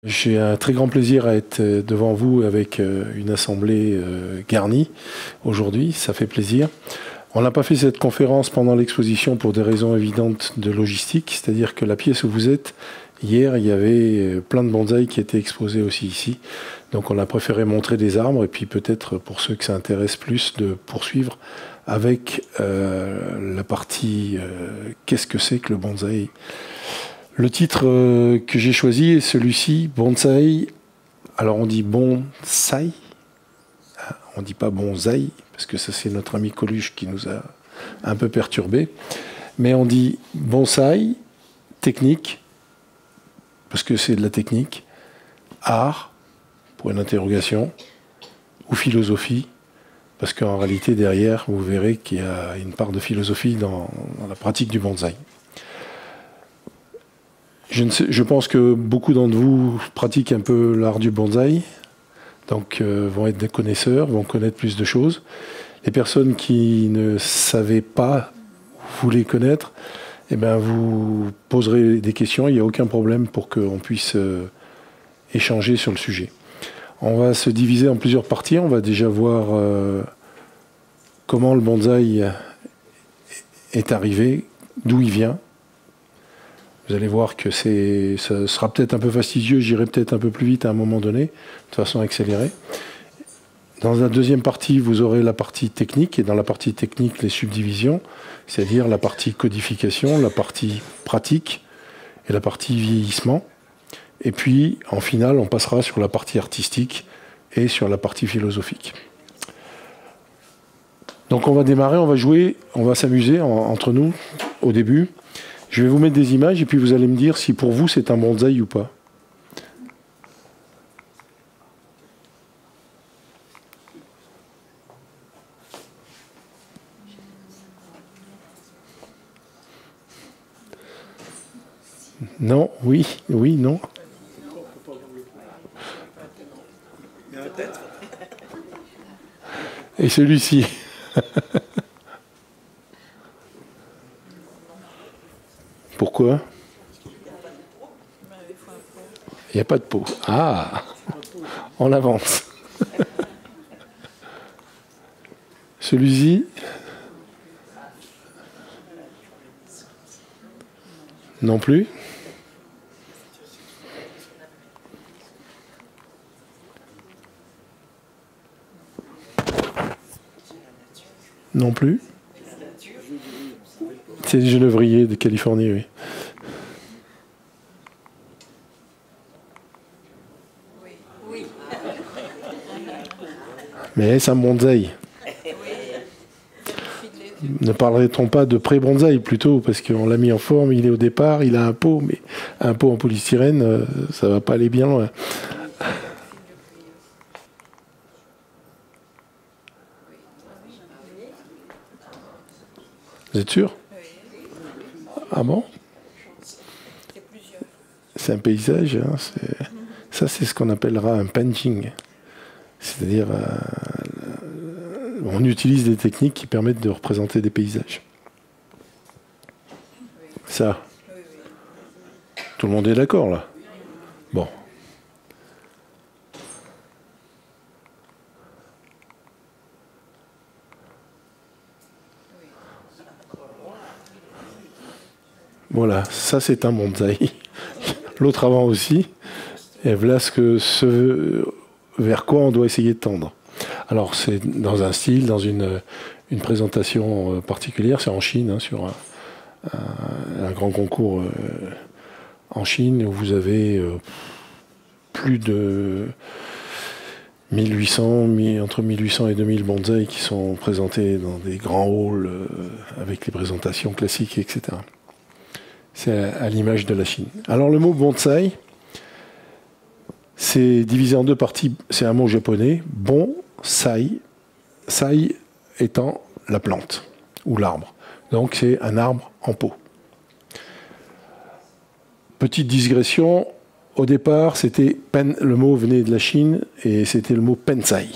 J'ai un très grand plaisir à être devant vous avec une assemblée garnie aujourd'hui, ça fait plaisir. On n'a pas fait cette conférence pendant l'exposition pour des raisons évidentes de logistique, c'est-à-dire que la pièce où vous êtes, hier, il y avait plein de bonsaïs qui étaient exposés aussi ici. Donc on a préféré montrer des arbres et puis peut-être pour ceux que ça intéresse plus de poursuivre avec la partie qu'est-ce que c'est que le bonsaï. Le titre que j'ai choisi est celui-ci, bonsaï. Alors on dit bonsaï, on ne dit pas bonsaï, parce que ça c'est notre ami Coluche qui nous a un peu perturbés. Mais on dit bonsaï, technique, parce que c'est de la technique, art, pour une interrogation, ou philosophie, parce qu'en réalité derrière, vous verrez qu'il y a une part de philosophie dans la pratique du bonsaï. Je pense que beaucoup d'entre vous pratiquent un peu l'art du bonsaï, donc vont être des connaisseurs, vont connaître plus de choses. Les personnes qui ne savaient pas, voulaient connaître, eh bien, vous poserez des questions, il n'y a aucun problème pour qu'on puisse échanger sur le sujet. On va se diviser en plusieurs parties, on va déjà voir comment le bonsaï est arrivé, d'où il vient. Vous allez voir que ça sera peut-être un peu fastidieux, j'irai peut-être un peu plus vite à un moment donné, de façon accélérée. Dans la deuxième partie, vous aurez la partie technique, et dans la partie technique, les subdivisions, c'est-à-dire la partie codification, la partie pratique et la partie vieillissement. Et puis, en finale, on passera sur la partie artistique et sur la partie philosophique. Donc on va démarrer, on va jouer, on va s'amuser entre nous au début. Je vais vous mettre des images et puis vous allez me dire si pour vous c'est un bonsaï ou pas. Non, oui, oui, non. Et celui-ci. Pourquoi? Il n'y a pas de peau. Ah, on avance. Celui-ci. Non plus. Non plus. C'est le genévrier de Californie, oui. Mais c'est un bonsaï. Ne parlerait-on pas de pré-bonsaï plutôt, parce qu'on l'a mis en forme, il est au départ, il a un pot, mais un pot en polystyrène, ça ne va pas aller bien loin. Vous êtes sûr? Ah bon? C'est un paysage, hein, ça c'est ce qu'on appellera un painting. C'est-à-dire, on utilise des techniques qui permettent de représenter des paysages. Ça. Tout le monde est d'accord là? Bon. Voilà, ça c'est un bonsaï. L'autre avant aussi. Et voilà vers quoi on doit essayer de tendre. Alors c'est dans un style, dans une présentation particulière, c'est en Chine, hein, sur un grand concours en Chine où vous avez plus de 1800, entre 1800 et 2000 bonsaïs qui sont présentés dans des grands halls avec les présentations classiques, etc. C'est à l'image de la Chine. Alors le mot bonsaï, c'est divisé en deux parties. C'est un mot japonais, bon-sai, sai étant la plante ou l'arbre. Donc c'est un arbre en pot. Petite digression, au départ, le mot venait de la Chine et c'était le mot pensai,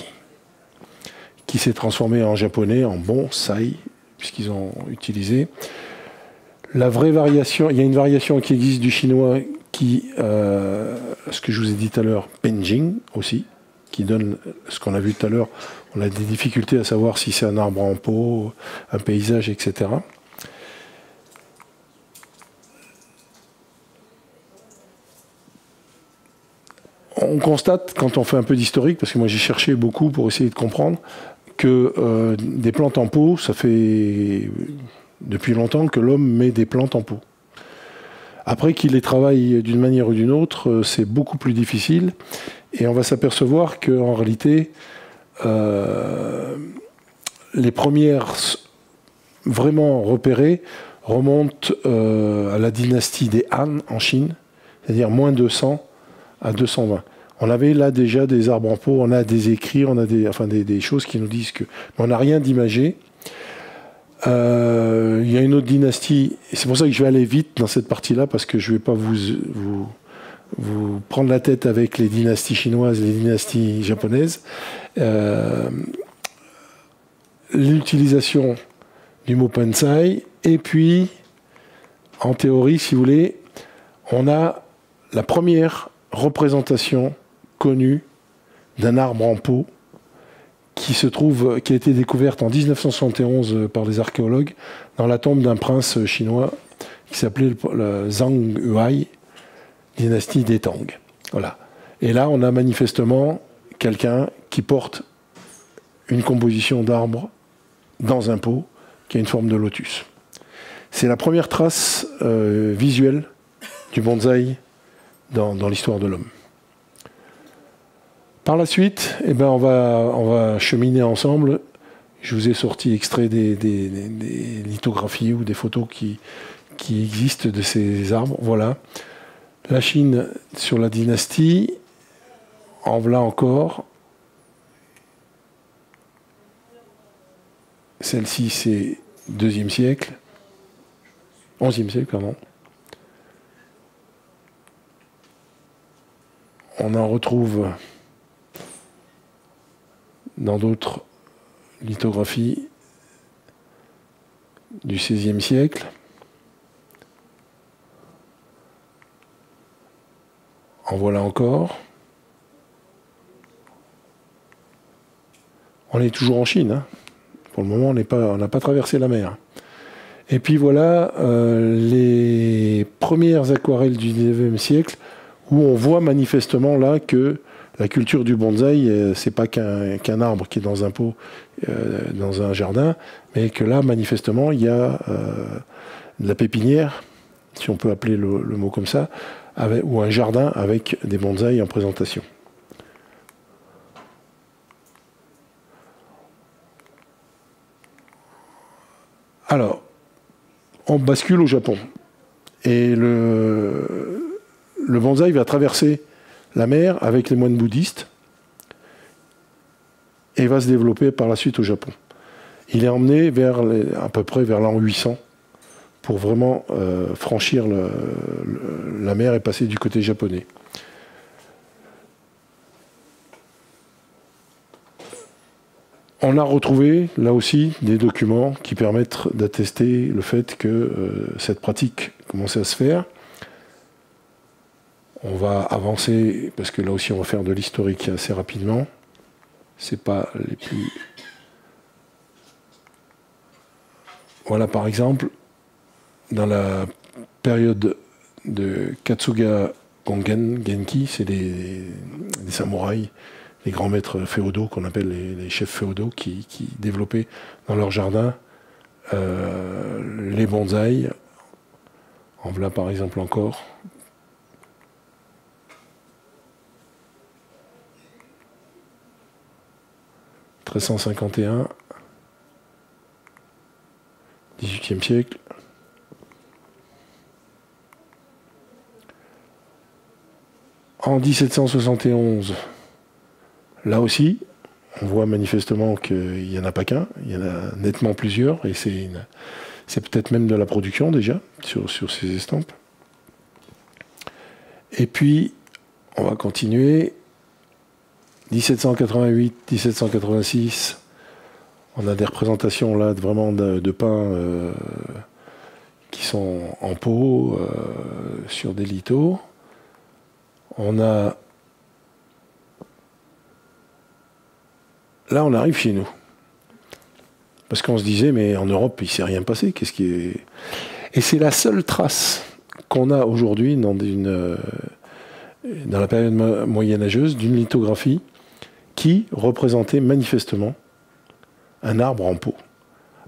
qui s'est transformé en japonais en bonsai, puisqu'ils ont utilisé La vraie variation, il y a une variation qui existe du chinois qui, ce que je vous ai dit tout à l'heure, Penjing aussi, qui donne ce qu'on a vu tout à l'heure. On a des difficultés à savoir si c'est un arbre en pot, un paysage, etc. On constate, quand on fait un peu d'historique, parce que moi j'ai cherché beaucoup pour essayer de comprendre, que des plantes en pot, ça fait depuis longtemps que l'homme met des plantes en pot. Après qu'il les travaille d'une manière ou d'une autre, c'est beaucoup plus difficile. Et on va s'apercevoir qu'en réalité, les premières vraiment repérées remontent à la dynastie des Han en Chine, c'est-à-dire moins 200 à 220. On avait là déjà des arbres en pot, on a des écrits, on a des choses qui nous disent que... Mais on n'a rien d'imagé. Il y a une autre dynastie, et c'est pour ça que je vais aller vite dans cette partie-là, parce que je ne vais pas vous prendre la tête avec les dynasties chinoises, les dynasties japonaises. L'utilisation du mot Pansai, et puis, en théorie, si vous voulez, on a la première représentation connue d'un arbre en pot qui a été découverte en 1971 par les archéologues dans la tombe d'un prince chinois qui s'appelait le Zhang Huai, dynastie des Tang. Voilà. Et là, on a manifestement quelqu'un qui porte une composition d'arbre dans un pot qui a une forme de lotus. C'est la première trace visuelle du bonsaï dans l'histoire de l'homme. Par la suite, eh ben, on va cheminer ensemble. Je vous ai sorti extrait des lithographies ou des photos qui existent de ces arbres. Voilà. La Chine sur la dynastie. En voilà encore. Celle-ci, c'est 2e siècle. 11e siècle, pardon. On en retrouve dans d'autres lithographies du XVIe siècle. En voilà encore. On est toujours en Chine. Hein. Pour le moment, on n'a pas traversé la mer. Et puis voilà les premières aquarelles du XIXe siècle où on voit manifestement là que la culture du bonsaï, c'est pas qu'un arbre qui est dans un pot, dans un jardin, mais que là, manifestement, il y a de la pépinière, si on peut appeler le mot comme ça, ou un jardin avec des bonsaïs en présentation. Alors, on bascule au Japon. Et le bonsaï va traverser la mer avec les moines bouddhistes et va se développer par la suite au Japon. Il est emmené à peu près vers l'an 800 pour vraiment franchir la mer et passer du côté japonais. On a retrouvé, là aussi, des documents qui permettent d'attester le fait que cette pratique commençait à se faire. On va avancer, parce que là aussi on va faire de l'historique assez rapidement. C'est pas les plus... Voilà par exemple, dans la période de Katsuga Gongen, Genki, c'est des samouraïs, les grands maîtres féodaux qu'on appelle les chefs féodaux qui développaient dans leur jardin les bonsaïs. En voilà par exemple encore. « 1351, 18e siècle. En 1771, là aussi, on voit manifestement qu'il n'y en a pas qu'un, il y en a nettement plusieurs, et c'est peut-être même de la production déjà, sur ces estampes. Et puis, on va continuer. 1788, 1786, on a des représentations là vraiment de pins qui qui sont en pot, sur des lithots. On a... Là, on arrive chez nous. Parce qu'on se disait, mais en Europe, il ne s'est rien passé. Qu'est-ce qui est... Et c'est la seule trace qu'on a aujourd'hui dans la période moyenâgeuse d'une lithographie qui représentait manifestement un arbre en pot.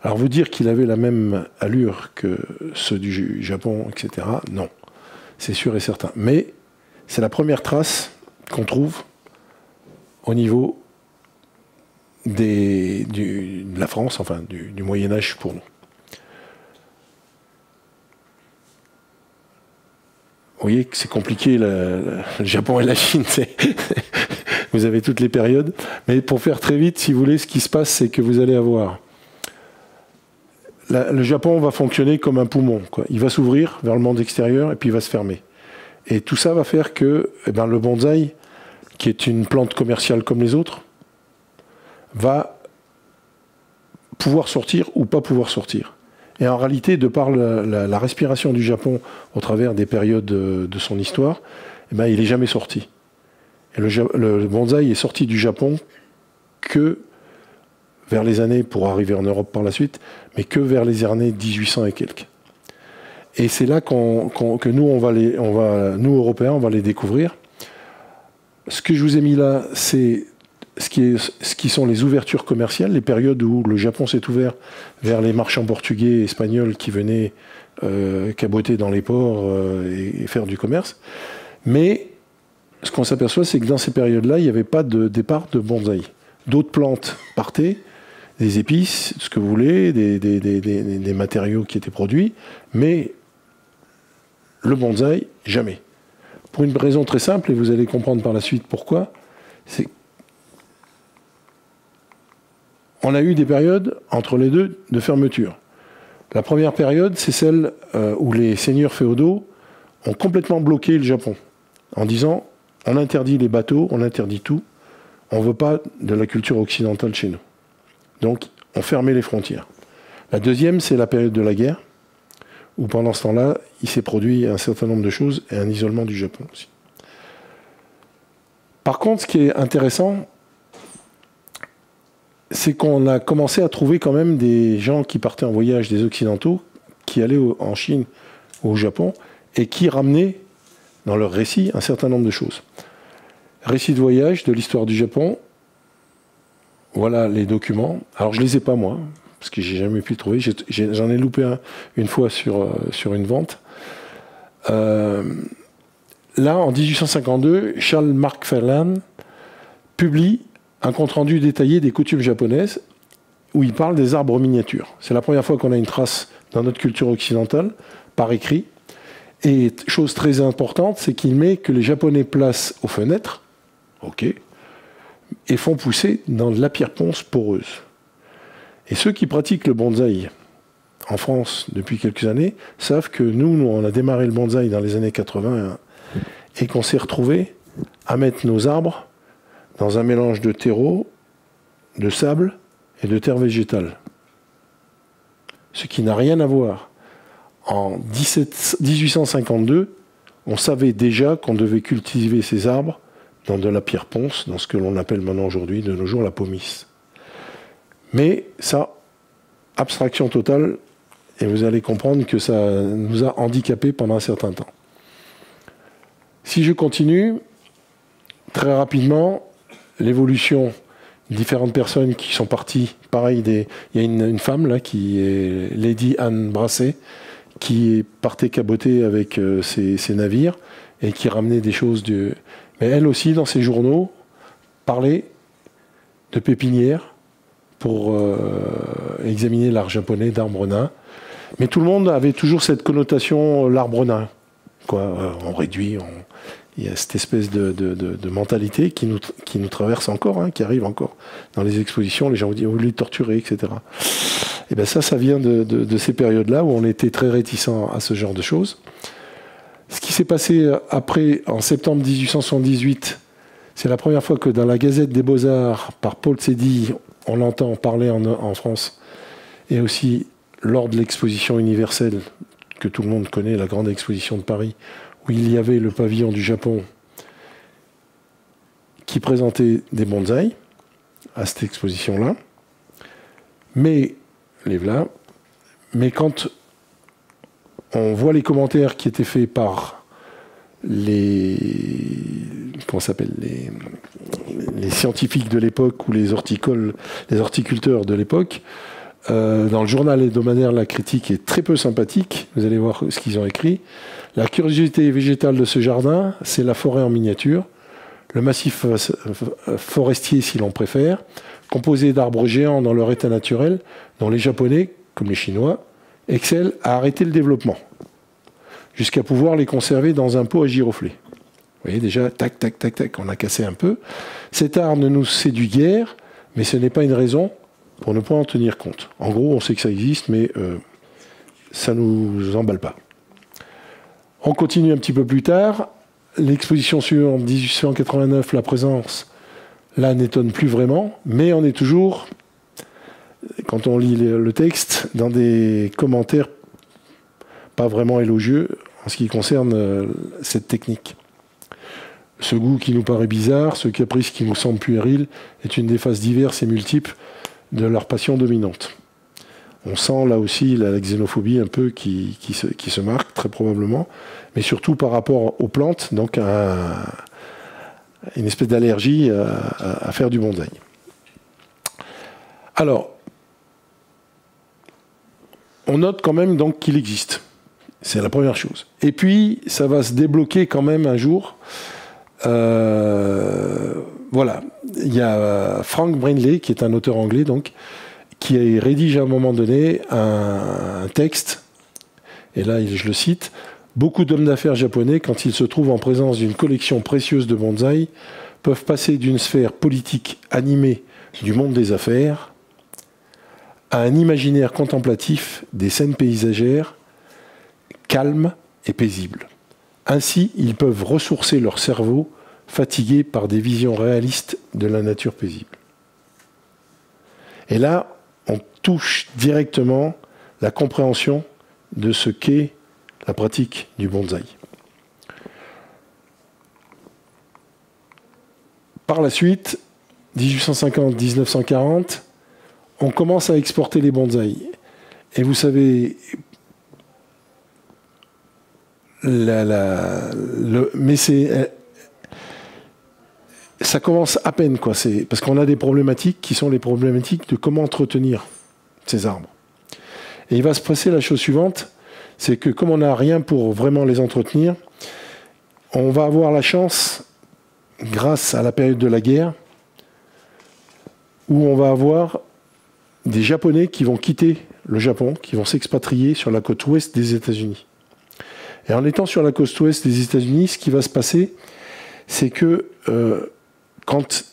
Alors vous dire qu'il avait la même allure que ceux du Japon, etc., non. C'est sûr et certain. Mais c'est la première trace qu'on trouve au niveau de la France, enfin du Moyen-Âge pour nous. Vous voyez que c'est compliqué, le Japon et la Chine, vous avez toutes les périodes. Mais pour faire très vite, si vous voulez, ce qui se passe, c'est que vous allez avoir... Le Japon va fonctionner comme un poumon, quoi. Il va s'ouvrir vers le monde extérieur et puis il va se fermer. Et tout ça va faire que le bonsaï, qui est une plante commerciale comme les autres, va pouvoir sortir ou pas pouvoir sortir. Et en réalité, de par la respiration du Japon au travers des périodes de son histoire, il n'est jamais sorti. Et le bonsaï est sorti du Japon que vers les années, pour arriver en Europe par la suite, mais que vers les années 1800 et quelques. Et c'est là que nous, nous, Européens, on va les découvrir. Ce que je vous ai mis là, c'est ce qui sont les ouvertures commerciales, les périodes où le Japon s'est ouvert vers les marchands portugais et espagnols qui venaient caboter dans les ports et faire du commerce. Mais ce qu'on s'aperçoit, c'est que dans ces périodes-là, il n'y avait pas de départ de bonsaï. D'autres plantes partaient, des épices, ce que vous voulez, des matériaux qui étaient produits, mais le bonsaï, jamais. Pour une raison très simple, et vous allez comprendre par la suite pourquoi, c'est on a eu des périodes, entre les deux, de fermeture. La première période, c'est celle où les seigneurs féodaux ont complètement bloqué le Japon, en disant, on interdit les bateaux, on interdit tout, on ne veut pas de la culture occidentale chez nous. Donc, on fermait les frontières. La deuxième, c'est la période de la guerre, où pendant ce temps-là, il s'est produit un certain nombre de choses et un isolement du Japon aussi. Par contre, ce qui est intéressant, c'est qu'on a commencé à trouver quand même des gens qui partaient en voyage, des Occidentaux, qui allaient en Chine ou au Japon, et qui ramenaient dans leur récit un certain nombre de choses. Récit de voyage de l'histoire du Japon, voilà les documents. Alors je ne les ai pas moi, parce que j'ai jamais pu le trouver. J'en ai loupé une fois sur une vente. Là, en 1852, Charles Mark-Farlane publie un compte-rendu détaillé des coutumes japonaises où il parle des arbres miniatures. C'est la première fois qu'on a une trace dans notre culture occidentale, par écrit. Et chose très importante, c'est qu'il met que les Japonais placent aux fenêtres, ok, et font pousser dans de la pierre ponce poreuse. Et ceux qui pratiquent le bonsaï en France depuis quelques années savent que nous, on a démarré le bonsaï dans les années 80 et qu'on s'est retrouvé à mettre nos arbres dans un mélange de terreau, de sable et de terre végétale. Ce qui n'a rien à voir. En 1852, on savait déjà qu'on devait cultiver ces arbres dans de la pierre ponce, dans ce que l'on appelle maintenant aujourd'hui, de nos jours, la pomice. Mais ça, abstraction totale, et vous allez comprendre que ça nous a handicapés pendant un certain temps. Si je continue, très rapidement, l'évolution, différentes personnes qui sont parties, pareil, il y a une femme là, qui est Lady Anne Brassey, qui partait caboter avec ses navires et qui ramenait des choses Mais elle aussi, dans ses journaux, parlait de pépinières pour examiner l'art japonais d'arbre nain. Mais tout le monde avait toujours cette connotation l'arbre nain. On réduit, il y a cette espèce de mentalité qui nous traverse encore, hein, qui arrive encore dans les expositions. Les gens vous disent, vous voulez torturer, etc. Et bien ça vient de ces périodes-là où on était très réticents à ce genre de choses. Ce qui s'est passé après, en septembre 1878, c'est la première fois que dans la Gazette des Beaux-Arts, par Paul Tsedi, on l'entend parler en France, et aussi lors de l'exposition universelle, que tout le monde connaît, la grande exposition de Paris, où il y avait le pavillon du Japon qui présentait des bonsaïs à cette exposition-là. Mais, les voilà. Mais quand on voit les commentaires qui étaient faits par les scientifiques de l'époque ou les horticulteurs de l'époque, dans le journal hebdomadaire, la critique est très peu sympathique. Vous allez voir ce qu'ils ont écrit. La curiosité végétale de ce jardin, c'est la forêt en miniature, le massif forestier si l'on préfère, composé d'arbres géants dans leur état naturel, dont les Japonais, comme les Chinois, excellent à arrêter le développement, jusqu'à pouvoir les conserver dans un pot à giroflées. Vous voyez déjà, tac, tac, tac, tac, on a cassé un peu. Cet art ne nous séduit guère, mais ce n'est pas une raison pour ne pas en tenir compte. En gros, on sait que ça existe, mais ça ne nous emballe pas. On continue un petit peu plus tard. L'exposition suivante, 1889, la présence, là, n'étonne plus vraiment, mais on est toujours, quand on lit le texte, dans des commentaires pas vraiment élogieux en ce qui concerne cette technique. Ce goût qui nous paraît bizarre, ce caprice qui nous semble puéril, est une des faces diverses et multiples de leur passion dominante. On sent là aussi la xénophobie un peu qui se marque, très probablement, mais surtout par rapport aux plantes, donc une espèce d'allergie à faire du bonsaï. Alors, on note quand même donc qu'il existe. C'est la première chose. Et puis, ça va se débloquer quand même un jour. Voilà. Il y a Frank Brindley, qui est un auteur anglais, donc, qui rédige à un moment donné un texte, et là, je le cite, « Beaucoup d'hommes d'affaires japonais, quand ils se trouvent en présence d'une collection précieuse de bonsaï, peuvent passer d'une sphère politique animée du monde des affaires à un imaginaire contemplatif des scènes paysagères calmes et paisibles. Ainsi, ils peuvent ressourcer leur cerveau fatigué par des visions réalistes de la nature paisible. » Et là, on touche directement la compréhension de ce qu'est la pratique du bonsaï. Par la suite, 1850-1940, on commence à exporter les bonsaïs. Et vous savez, mais ça commence à peine, quoi. Parce qu'on a des problématiques qui sont les problématiques de comment entretenir ces arbres. Et il va se passer la chose suivante, c'est que comme on n'a rien pour vraiment les entretenir, on va avoir la chance, grâce à la période de la guerre, où on va avoir des Japonais qui vont quitter le Japon, qui vont s'expatrier sur la côte ouest des États-Unis. Et en étant sur la côte ouest des États-Unis, ce qui va se passer, c'est que quand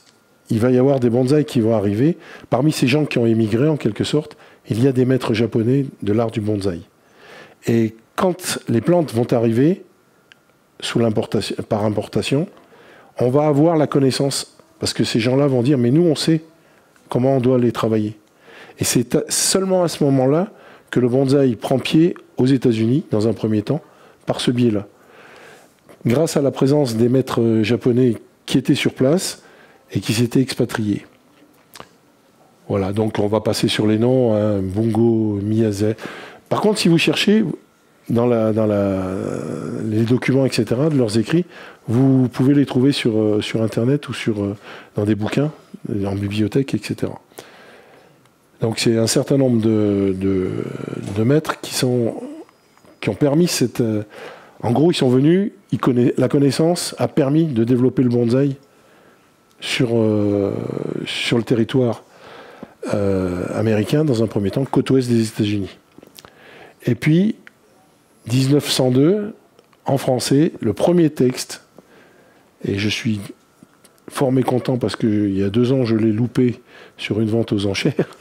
il va y avoir des bonsaïs qui vont arriver, parmi ces gens qui ont émigré en quelque sorte, il y a des maîtres japonais de l'art du bonsaï. Et quand les plantes vont arriver par importation, on va avoir la connaissance, parce que ces gens-là vont dire « mais nous on sait comment on doit les travailler ». Et c'est seulement à ce moment-là que le bonsaï prend pied aux États-Unis, dans un premier temps, par ce biais-là. Grâce à la présence des maîtres japonais qui étaient sur place et qui s'étaient expatriés. Voilà, donc on va passer sur les noms, hein, Bungo, Miyase. Par contre, si vous cherchez dans les documents, etc., de leurs écrits, vous pouvez les trouver sur Internet ou dans des bouquins, en bibliothèque, etc. Donc c'est un certain nombre de maîtres qui ont permis cette... En gros, ils sont venus, la connaissance a permis de développer le bonsaï sur le territoire américain, dans un premier temps, côte ouest des États-Unis. Et puis, 1902, en français, le premier texte, et je suis fort mécontent parce qu'il y a 2 ans, je l'ai loupé sur une vente aux enchères,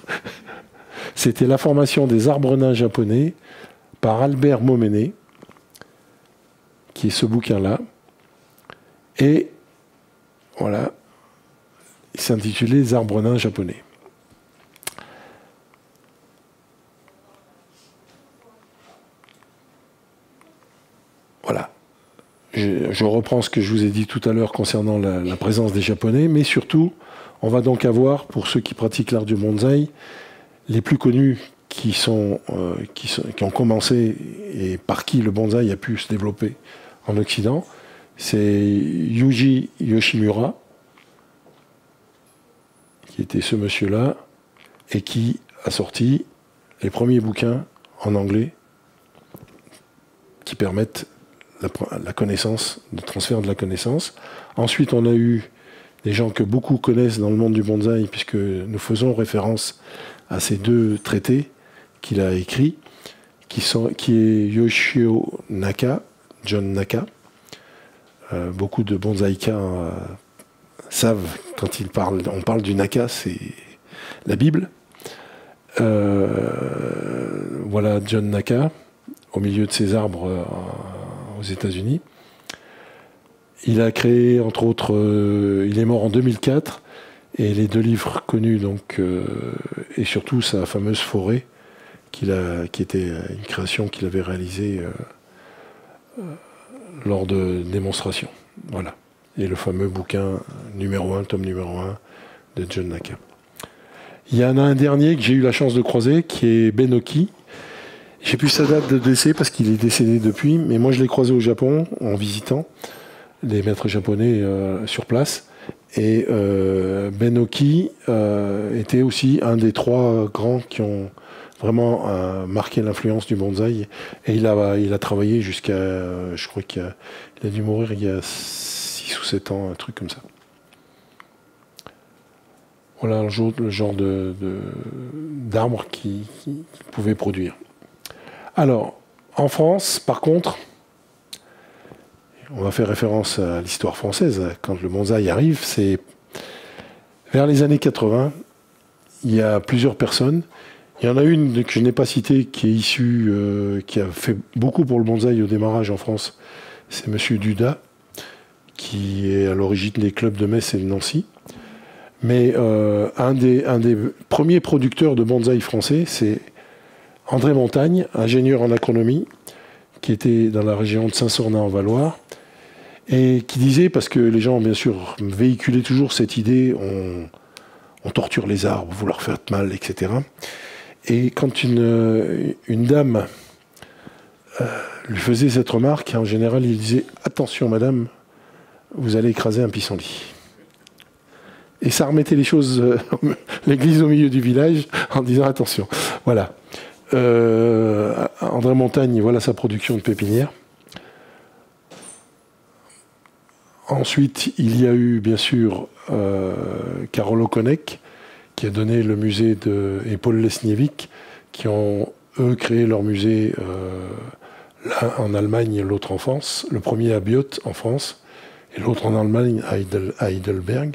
c'était La formation des arbres nains japonais par Albert Momenet, qui est ce bouquin-là. Et voilà, il s'intitulait Les arbres nains japonais. je reprends ce que je vous ai dit tout à l'heure concernant la présence des Japonais, mais surtout, on va donc avoir, pour ceux qui pratiquent l'art du bonsaï, les plus connus qui ont commencé et par qui le bonsaï a pu se développer en Occident, c'est Yuji Yoshimura, qui était ce monsieur-là, et qui a sorti les premiers bouquins en anglais qui permettent la connaissance, le transfert de la connaissance. Ensuite, on a eu des gens que beaucoup connaissent dans le monde du bonsaï, puisque nous faisons référence à ces deux traités qu'il a écrits, qui est Yoshio Naka, John Naka. Beaucoup de bonsaïkas savent, quand on parle du Naka, c'est la Bible. Voilà John Naka, au milieu de ces arbres aux États-Unis. Il a créé, entre autres, il est mort en 2004, et les deux livres connus, donc, et surtout sa fameuse forêt, qui était une création qu'il avait réalisée lors de démonstrations. Voilà. Et le fameux bouquin numéro 1, tome numéro 1 de John Naka. Il y en a un dernier que j'ai eu la chance de croiser, qui est Ben Oki. J'ai plus sa date de décès parce qu'il est décédé depuis, mais moi je l'ai croisé au Japon en visitant les maîtres japonais sur place. Et Ben Oki était aussi un des trois grands qui ont vraiment marqué l'influence du bonsaï. Et il a travaillé jusqu'à, je crois qu'il a dû mourir il y a 6 ou 7 ans, un truc comme ça. Voilà le genre d'arbre qu'il pouvait produire. Alors, en France, par contre, on va faire référence à l'histoire française. Quand le bonsaï arrive, c'est vers les années 80. Il y a plusieurs personnes. Il y en a une que je n'ai pas citée, qui est issue, qui a fait beaucoup pour le bonsaï au démarrage en France. C'est M. Duda, qui est à l'origine des clubs de Metz et de Nancy. Mais un des premiers producteurs de bonsaï français, c'est André Montagne, ingénieur en agronomie, qui était dans la région de Saint-Sornin-en-Valois, et qui disait, parce que les gens, bien sûr, véhiculaient toujours cette idée, on torture les arbres, vous leur faites mal, etc. Et quand une dame lui faisait cette remarque, en général, il disait « Attention, madame, vous allez écraser un pissenlit ». Et ça remettait les choses, l'église au milieu du village, en disant « Attention ». Voilà. André Montagne, voilà sa production de pépinière. Ensuite, il y a eu, bien sûr, Karol Okonek, qui a donné le musée et Paul Lesniewicz, qui ont, eux, créé leur musée, l'un en Allemagne et l'autre en France. Le premier à Biot, en France, et l'autre en Allemagne, à Heidelberg.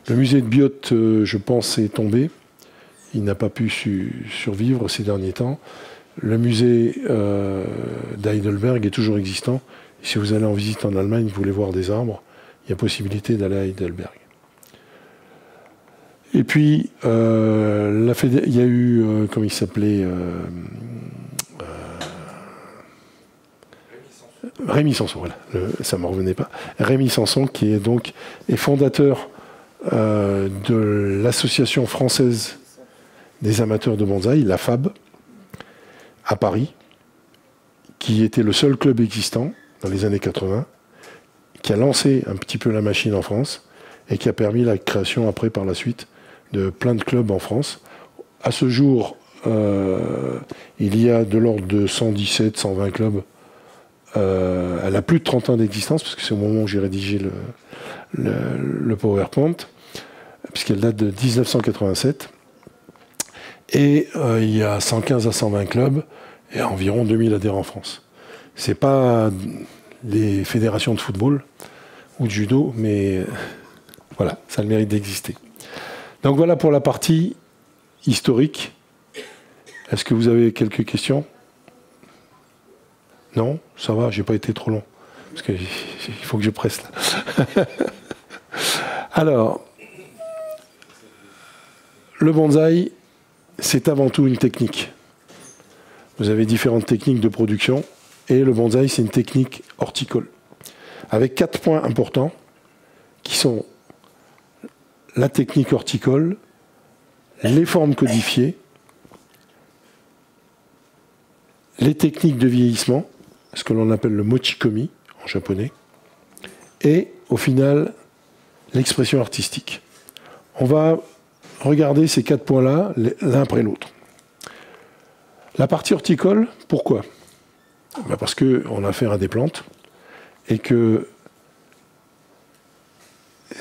Le musée de Biot, je pense, est tombé. Il n'a pas pu survivre ces derniers temps. Le musée d'Heidelberg est toujours existant. Et si vous allez en visite en Allemagne, vous voulez voir des arbres, il y a possibilité d'aller à Heidelberg. Et puis, il y a eu, comment il s'appelait Rémi Sanson, voilà, ça ne me revenait pas. Rémi Sanson, qui est fondateur de l'Association française des amateurs de bonsaï, la FAB, à Paris, qui était le seul club existant dans les années 80, qui a lancé un petit peu la machine en France et qui a permis la création après, par la suite, de plein de clubs en France. À ce jour, il y a de l'ordre de 117, 120 clubs. Elle a plus de 30 ans d'existence, parce que c'est au moment où j'ai rédigé le PowerPoint, puisqu'elle date de 1987. Et il y a 115 à 120 clubs et environ 2000 adhérents en France. Ce n'est pas les fédérations de football ou de judo, mais voilà, ça a le mérite d'exister. Donc voilà pour la partie historique. Est-ce que vous avez quelques questions? Non? Ça va, j'ai pas été trop long. Parce qu'il faut que je presse là. Alors, le bonsaï, c'est avant tout une technique. Vous avez différentes techniques de production, et le bonsaï, c'est une technique horticole. avec 4 points importants qui sont la technique horticole, les formes codifiées, les techniques de vieillissement, ce que l'on appelle le mochikomi en japonais, et au final, l'expression artistique. On va regarder ces 4 points-là, l'un après l'autre. La partie horticole, pourquoi? Parce qu'on a affaire à des plantes et que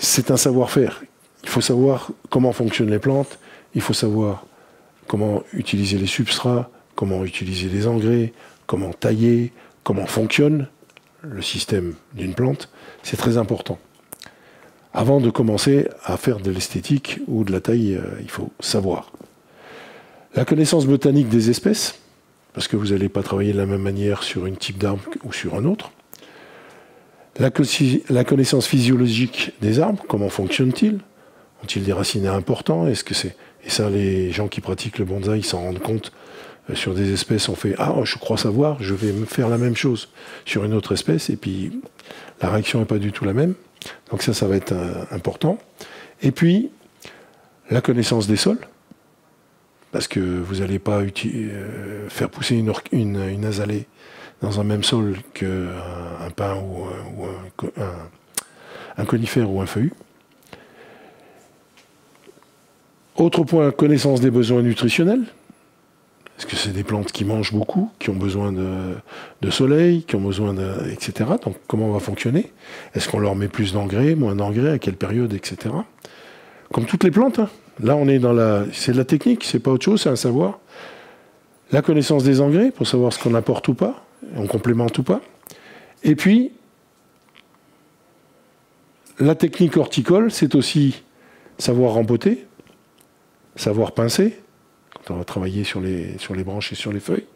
c'est un savoir-faire. Il faut savoir comment fonctionnent les plantes, il faut savoir comment utiliser les substrats, comment utiliser les engrais, comment tailler, comment fonctionne le système d'une plante. C'est très important. Avant de commencer à faire de l'esthétique ou de la taille, il faut savoir. La connaissance botanique des espèces, parce que vous n'allez pas travailler de la même manière sur un type d'arbre ou sur un autre. La connaissance physiologique des arbres, comment fonctionnent-ils? Ont-ils des racines importantes? Est-ce que c'est... Et ça, les gens qui pratiquent le bonsaï s'en rendent compte. Sur des espèces, on fait « Ah, je crois savoir, je vais me faire la même chose sur une autre espèce », et puis la réaction n'est pas du tout la même. Donc ça va être important. Et puis, la connaissance des sols, parce que vous n'allez pas faire pousser une azalée dans un même sol qu'un pin ou un conifère ou un feuillu. Autre point, connaissance des besoins nutritionnels. Est-ce que c'est des plantes qui mangent beaucoup, qui ont besoin de soleil, qui ont besoin etc. Donc comment on va fonctionner? Est-ce qu'on leur met plus d'engrais, moins d'engrais, à quelle période, etc. Comme toutes les plantes, hein. Là on est dans c'est de la technique, c'est pas autre chose, c'est un savoir. La connaissance des engrais, pour savoir ce qu'on apporte ou pas, on complémente ou pas. Et puis, la technique horticole, c'est aussi savoir rempoter, savoir pincer, quand on va travailler sur les branches et sur les feuilles,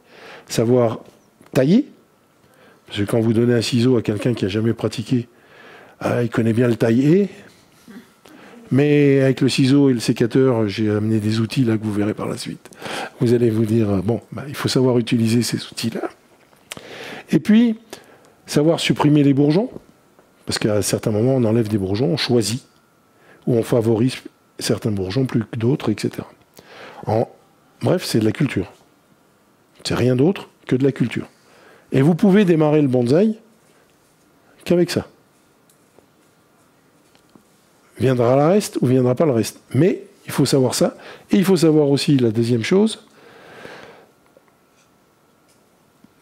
savoir tailler, parce que quand vous donnez un ciseau à quelqu'un qui n'a jamais pratiqué, il connaît bien le tailler, mais avec le ciseau et le sécateur, j'ai amené des outils là que vous verrez par la suite. Vous allez vous dire, bon, il faut savoir utiliser ces outils-là. Et puis, savoir supprimer les bourgeons, parce qu'à certains moments, on enlève des bourgeons, on choisit, ou on favorise certains bourgeons plus que d'autres, etc. Bref, c'est de la culture. C'est rien d'autre que de la culture. Et vous pouvez démarrer le bonsaï qu'avec ça. Viendra le reste ou viendra pas le reste. Mais il faut savoir ça. Et il faut savoir aussi la deuxième chose.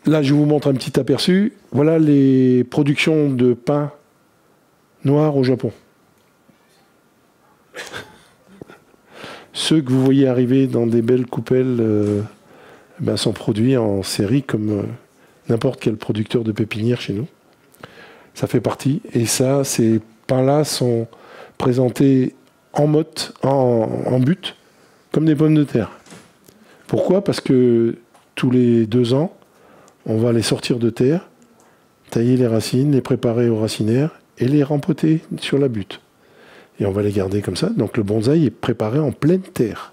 Là, je vous montre un petit aperçu. Voilà les productions de pin noir au Japon. Ceux que vous voyez arriver dans des belles coupelles sont produits en série comme n'importe quel producteur de pépinière chez nous. Ça fait partie. Et ça, ces pins-là sont présentés en motte, en butte, comme des pommes de terre. Pourquoi? Parce que tous les 2 ans, on va les sortir de terre, tailler les racines, les préparer au racinaire et les rempoter sur la butte. Et on va les garder comme ça. Donc le bonsaï est préparé en pleine terre.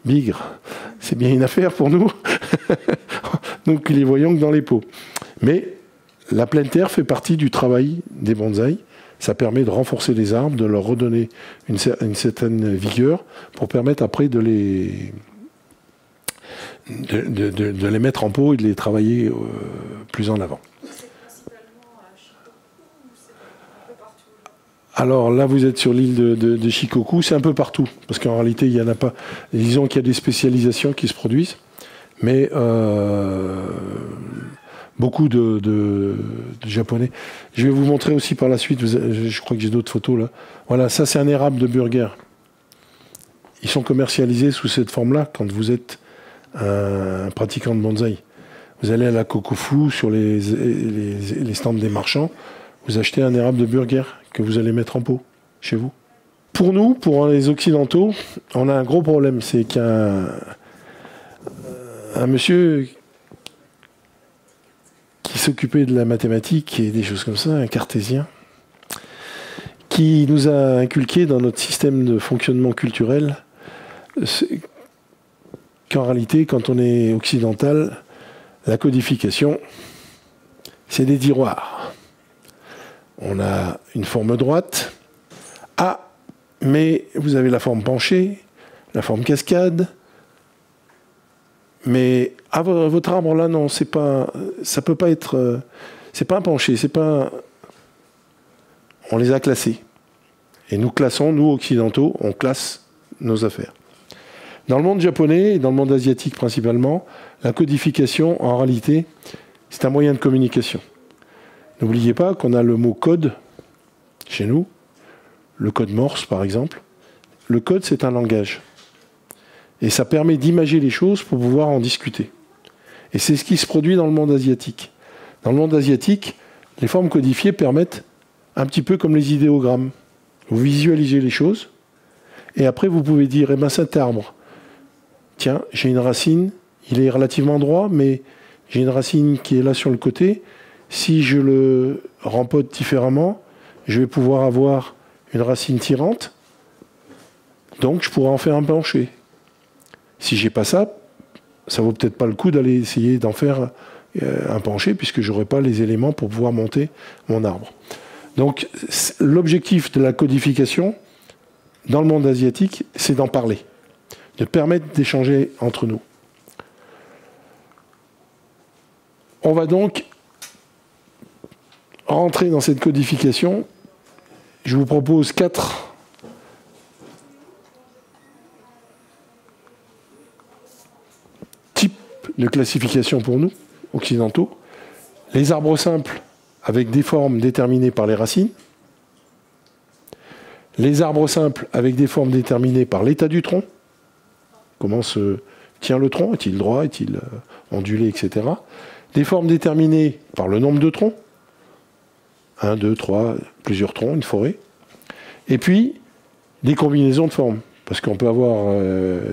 Bigre, c'est bien une affaire pour nous. Donc les voyons que dans les pots. Mais la pleine terre fait partie du travail des bonsaïs. Ça permet de renforcer les arbres, de leur redonner une certaine vigueur pour permettre après de les mettre en pot et de les travailler plus en avant. Alors là, vous êtes sur l'île de Shikoku, c'est un peu partout, parce qu'en réalité, il n'y en a pas. Disons qu'il y a des spécialisations qui se produisent, mais beaucoup de Japonais. Je vais vous montrer aussi par la suite, je crois que j'ai d'autres photos là. Voilà, ça c'est un érable de Burger. Ils sont commercialisés sous cette forme-là quand vous êtes un pratiquant de bonsaï. Vous allez à la Kokufu, sur les stands des marchands, vous achetez un érable de Burger que vous allez mettre en pot chez vous. Pour nous, pour les Occidentaux, on a un gros problème, c'est qu'il y a un monsieur qui s'occupait de la mathématique et des choses comme ça, un cartésien, qui nous a inculqué dans notre système de fonctionnement culturel qu'en réalité, quand on est occidental, la codification, c'est des tiroirs. on a une forme droite. Ah, mais vous avez la forme penchée, la forme cascade. Mais ah, votre arbre là, non, c'est pas, ça peut pas être, c'est pas un penché, c'est pas. On les a classés. Et nous classons, nous occidentaux, on classe nos affaires. Dans le monde japonais et dans le monde asiatique principalement, la codification, en réalité, c'est un moyen de communication. N'oubliez pas qu'on a le mot code chez nous, le code Morse par exemple. Le code, c'est un langage. Et ça permet d'imager les choses pour pouvoir en discuter. Et c'est ce qui se produit dans le monde asiatique. Dans le monde asiatique, les formes codifiées permettent, un petit peu comme les idéogrammes, vous visualisez les choses, et après vous pouvez dire, eh ben cet arbre, tiens, j'ai une racine, il est relativement droit, mais j'ai une racine qui est là sur le côté. Si je le rempote différemment, je vais pouvoir avoir une racine tirante, donc je pourrais en faire un penché. Si j'ai pas ça, ça vaut peut-être pas le coup d'aller essayer d'en faire un penché, puisque j'aurai pas les éléments pour pouvoir monter mon arbre. Donc l'objectif de la codification dans le monde asiatique, c'est d'en parler, de permettre d'échanger entre nous. On va donc rentrer dans cette codification. Je vous propose 4 types de classification pour nous, occidentaux. Les arbres simples avec des formes déterminées par les racines. Les arbres simples avec des formes déterminées par l'état du tronc. Comment se tient le tronc? Est-il droit? Est-il ondulé, etc. Des formes déterminées par le nombre de troncs. 1, 2, 3, plusieurs troncs, une forêt. Et puis, des combinaisons de formes. Parce qu'on peut avoir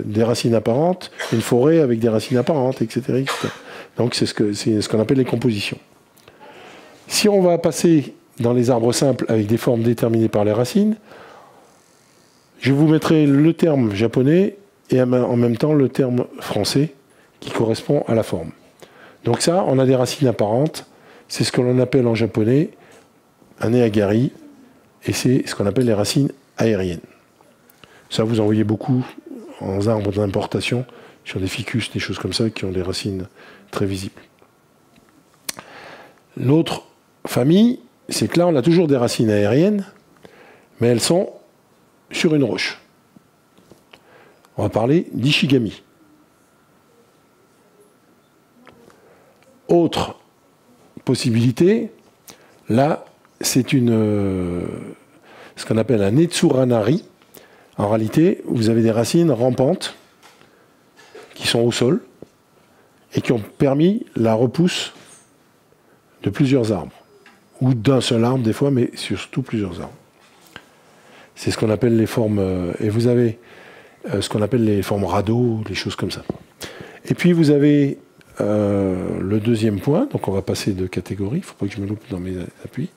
des racines apparentes, une forêt avec des racines apparentes, etc. etc. Donc c'est ce qu'on appelle les compositions. Si on va passer dans les arbres simples avec des formes déterminées par les racines, je vous mettrai le terme japonais et en même temps le terme français qui correspond à la forme. Donc ça, on a des racines apparentes, c'est ce que l'on appelle en japonais un neagari, et c'est ce qu'on appelle les racines aériennes. Ça, vous en voyez beaucoup en arbres d'importation, sur des ficus, des choses comme ça, qui ont des racines très visibles. L'autre famille, c'est que là, on a toujours des racines aériennes, mais elles sont sur une roche. On va parler d'Ishigami. Autre possibilité, là, c'est ce qu'on appelle un Etsuranari. En réalité, vous avez des racines rampantes qui sont au sol et qui ont permis la repousse de plusieurs arbres, ou d'un seul arbre des fois, mais surtout plusieurs arbres. C'est ce qu'on appelle les formes, et vous avez ce qu'on appelle les formes radeaux, les choses comme ça. Et puis vous avez le deuxième point, donc on va passer de catégorie, il ne faut pas que je me loupe dans mes appuis.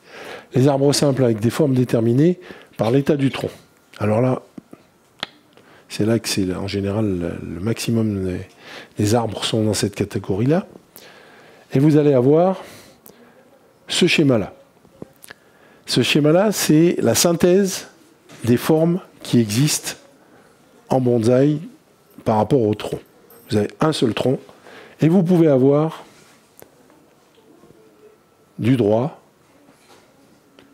Les arbres simples avec des formes déterminées par l'état du tronc. Alors là, c'est là que c'est en général le maximum des arbres sont dans cette catégorie-là. Et vous allez avoir ce schéma-là. Ce schéma-là, c'est la synthèse des formes qui existent en bonsaï par rapport au tronc. Vous avez un seul tronc et vous pouvez avoir du droit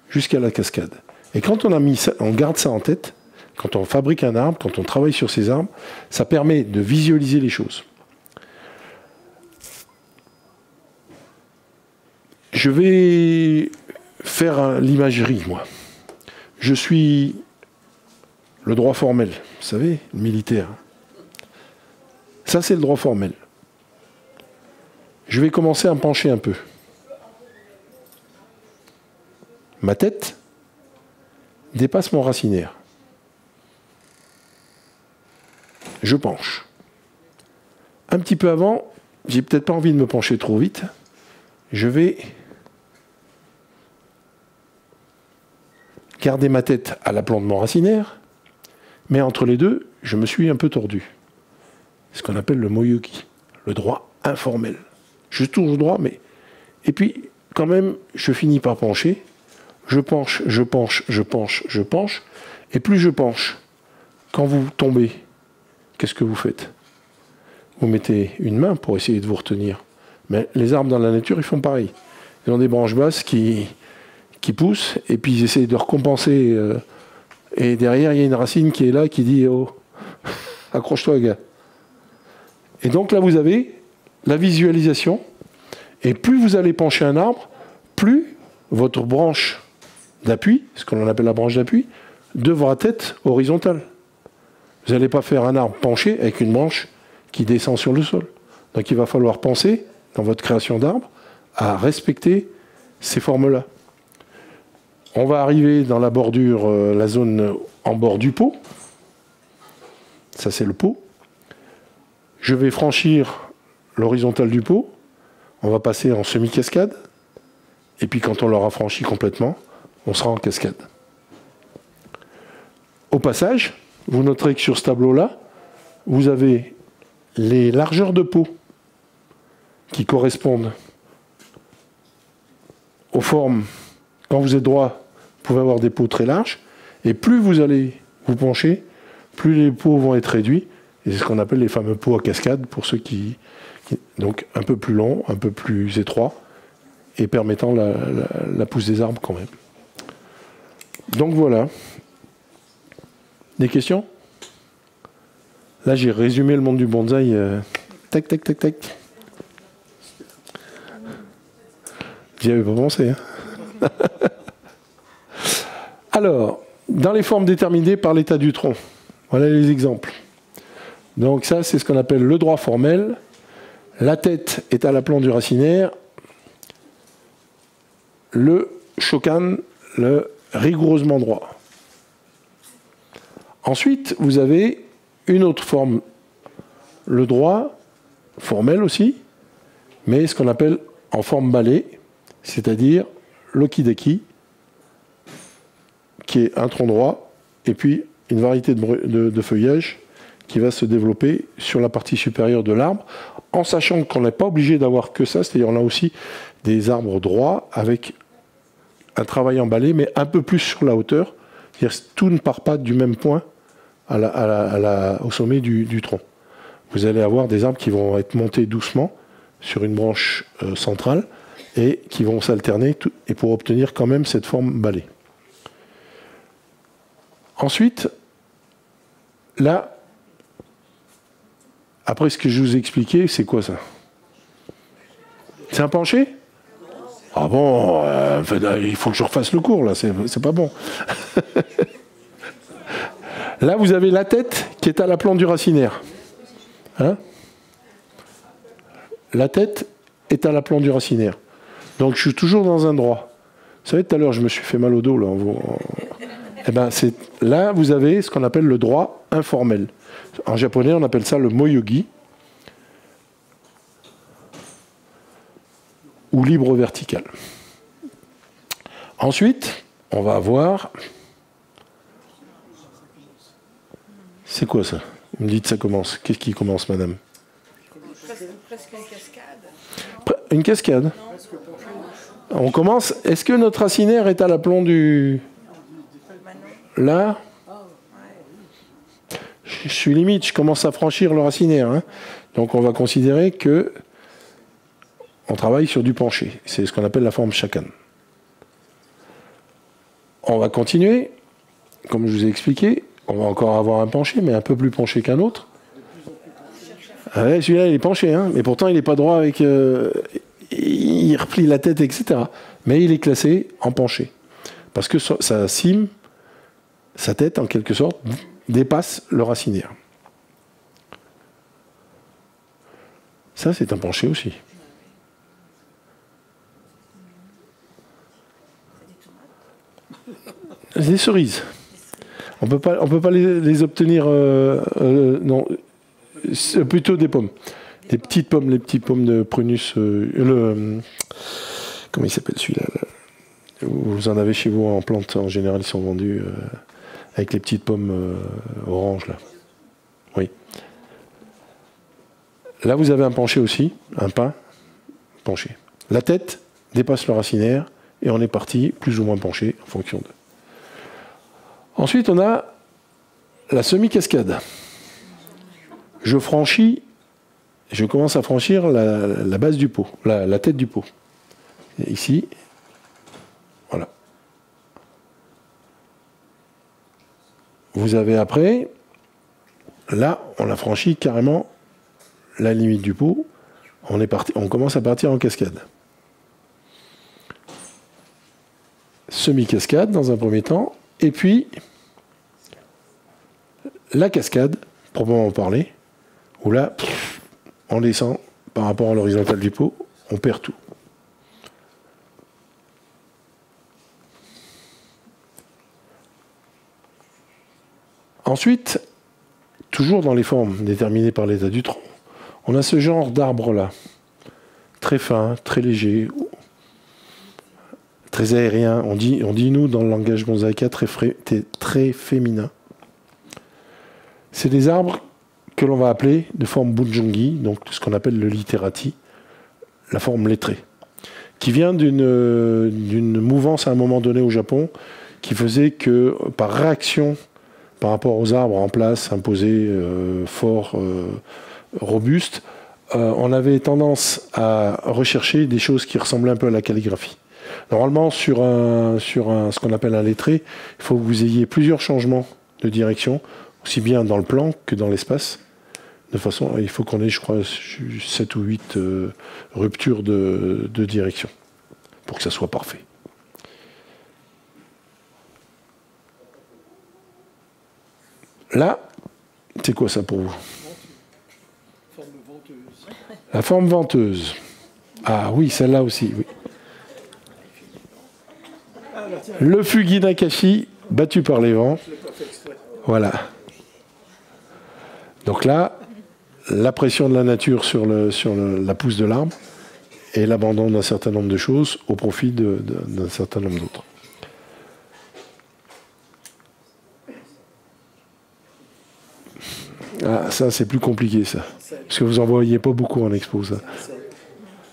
jusqu'à la cascade. Et quand on garde ça en tête, quand on fabrique un arbre, quand on travaille sur ces arbres, ça permet de visualiser les choses. Je vais faire l'imagerie, moi. Je suis le droit formel, vous savez, militaire. Ça, c'est le droit formel. Je vais commencer à me pencher un peu. Ma tête dépasse mon racinaire. Je penche. Un petit peu avant, j'ai peut-être pas envie de me pencher trop vite. Je vais garder ma tête à l'aplomb de mon racinaire, mais entre les deux, je me suis un peu tordu. C'est ce qu'on appelle le moyuki, le droit informel. Je suis toujours droit, mais... Et puis, quand même, je finis par pencher je penche, je penche, je penche, je penche, et plus je penche, quand vous tombez, qu'est-ce que vous faites? Vous mettez une main pour essayer de vous retenir. Mais les arbres dans la nature, ils font pareil. Ils ont des branches basses qui poussent, et puis ils essayent de recompenser. Et derrière, il y a une racine qui est là, qui dit « Oh, accroche-toi, gars ». Et donc là, vous avez la visualisation. Et plus vous allez pencher un arbre, plus votre branche d'appui, ce qu'on appelle la branche d'appui, devra être horizontale. Vous n'allez pas faire un arbre penché avec une branche qui descend sur le sol. Donc il va falloir penser, dans votre création d'arbre, à respecter ces formes-là. On va arriver dans la bordure, la zone en bord du pot. Ça, c'est le pot. Je vais franchir l'horizontale du pot. On va passer en semi-cascade. Et puis quand on l'aura franchi complètement, on sera en cascade. Au passage, vous noterez que sur ce tableau-là, vous avez les largeurs de pot qui correspondent aux formes. Quand vous êtes droit, vous pouvez avoir des pots très larges. Et plus vous allez vous pencher, plus les pots vont être réduits. Et c'est ce qu'on appelle les fameux pots à cascade, pour ceux qui... Donc un peu plus long, un peu plus étroit, et permettant la pousse des arbres quand même. Donc voilà. Des questions? Là, j'ai résumé le monde du bonsaï. Tac, tac, tac, tac. J'y avais pas pensé. Hein. Alors, dans les formes déterminées par l'état du tronc, voilà les exemples. Donc ça, c'est ce qu'on appelle le droit formel. La tête est à l'aplomb du racinaire. Le shokan, le rigoureusement droit. Ensuite, vous avez une autre forme, le droit formel aussi, mais ce qu'on appelle en forme balai, c'est-à-dire l'okideki, qui est un tronc droit, et puis une variété de feuillage qui va se développer sur la partie supérieure de l'arbre, en sachant qu'on n'est pas obligé d'avoir que ça, c'est-à-dire on a aussi des arbres droits avec un travail en balai, mais un peu plus sur la hauteur, c'est-à-dire tout ne part pas du même point au sommet du tronc. Vous allez avoir des arbres qui vont être montés doucement sur une branche centrale et qui vont s'alterner et pour obtenir quand même cette forme balai. Ensuite, là, après ce que je vous ai expliqué, c'est quoi ça? C'est un penché? Ah bon, il faut que je refasse le cours, là, c'est pas bon. Là, vous avez la tête qui est à l'aplomb du racinaire. Hein? La tête est à l'aplomb du racinaire. Donc, je suis toujours dans un droit. Vous savez, tout à l'heure, je me suis fait mal au dos. Là, eh ben, là, vous avez ce qu'on appelle le droit informel. En japonais, on appelle ça le moyogi. Ou libre vertical. Ensuite, on va avoir... C'est quoi ça? Vous me dites ça commence. Qu'est-ce qui commence, madame? Presque une cascade. Une cascade. On commence. Est-ce que notre racinaire est à l'aplomb du... Là? Je suis limite, je commence à franchir le racinaire. Hein. Donc on va considérer que on travaille sur du penché. C'est ce qu'on appelle la forme shakan. On va continuer. Comme je vous ai expliqué, on va encore avoir un penché, mais un peu plus penché qu'un autre. Ah ouais, celui-là, il est penché, hein, mais pourtant, il n'est pas droit avec... il replie la tête, etc. Mais il est classé en penché. Parce que sa cime, sa tête, en quelque sorte, dépasse le racinaire. Ça, c'est un penché aussi. Des cerises. On peut pas les obtenir. Non, c'est plutôt des pommes. Des petites pommes, les petites pommes de Prunus. Comment il s'appelle celui-là? Vous en avez chez vous en plante. En général, ils sont vendus avec les petites pommes oranges là. Oui. Là, vous avez un penché aussi, un pin penché. La tête dépasse le racinaire et on est parti plus ou moins penché en fonction de. Ensuite, on a la semi-cascade. Je commence à franchir la base du pot, la tête du pot. Et ici, voilà. Vous avez après, là, on a franchi carrément la limite du pot. On commence à partir en cascade. Semi-cascade dans un premier temps, et puis la cascade, proprement parler, où là, on descend par rapport à l'horizontale du pot, on perd tout. Ensuite, toujours dans les formes déterminées par l'état du tronc, on a ce genre d'arbre-là, très fin, très léger, très aérien. On dit nous, dans le langage mosaïca, très féminin. C'est des arbres que l'on va appeler de forme bunjongi, donc ce qu'on appelle le literati, la forme lettrée, qui vient d'une mouvance à un moment donné au Japon, qui faisait que, par réaction par rapport aux arbres en place, imposés, forts, robustes, on avait tendance à rechercher des choses qui ressemblaient un peu à la calligraphie. Normalement, sur ce qu'on appelle un lettré, il faut que vous ayez plusieurs changements de direction, aussi bien dans le plan que dans l'espace. De façon, il faut qu'on ait, je crois, 7 ou 8 ruptures de direction pour que ça soit parfait. Là, c'est quoi ça pour vous? La forme venteuse. Ah oui, celle-là aussi, oui. Le Fugi Nakashi, battu par les vents. Voilà. Donc là, la pression de la nature sur la pousse de l'arbre et l'abandon d'un certain nombre de choses au profit d'un certain nombre d'autres. Ah, ça, c'est plus compliqué, ça. Parce que vous n'en voyez pas beaucoup en expo, ça.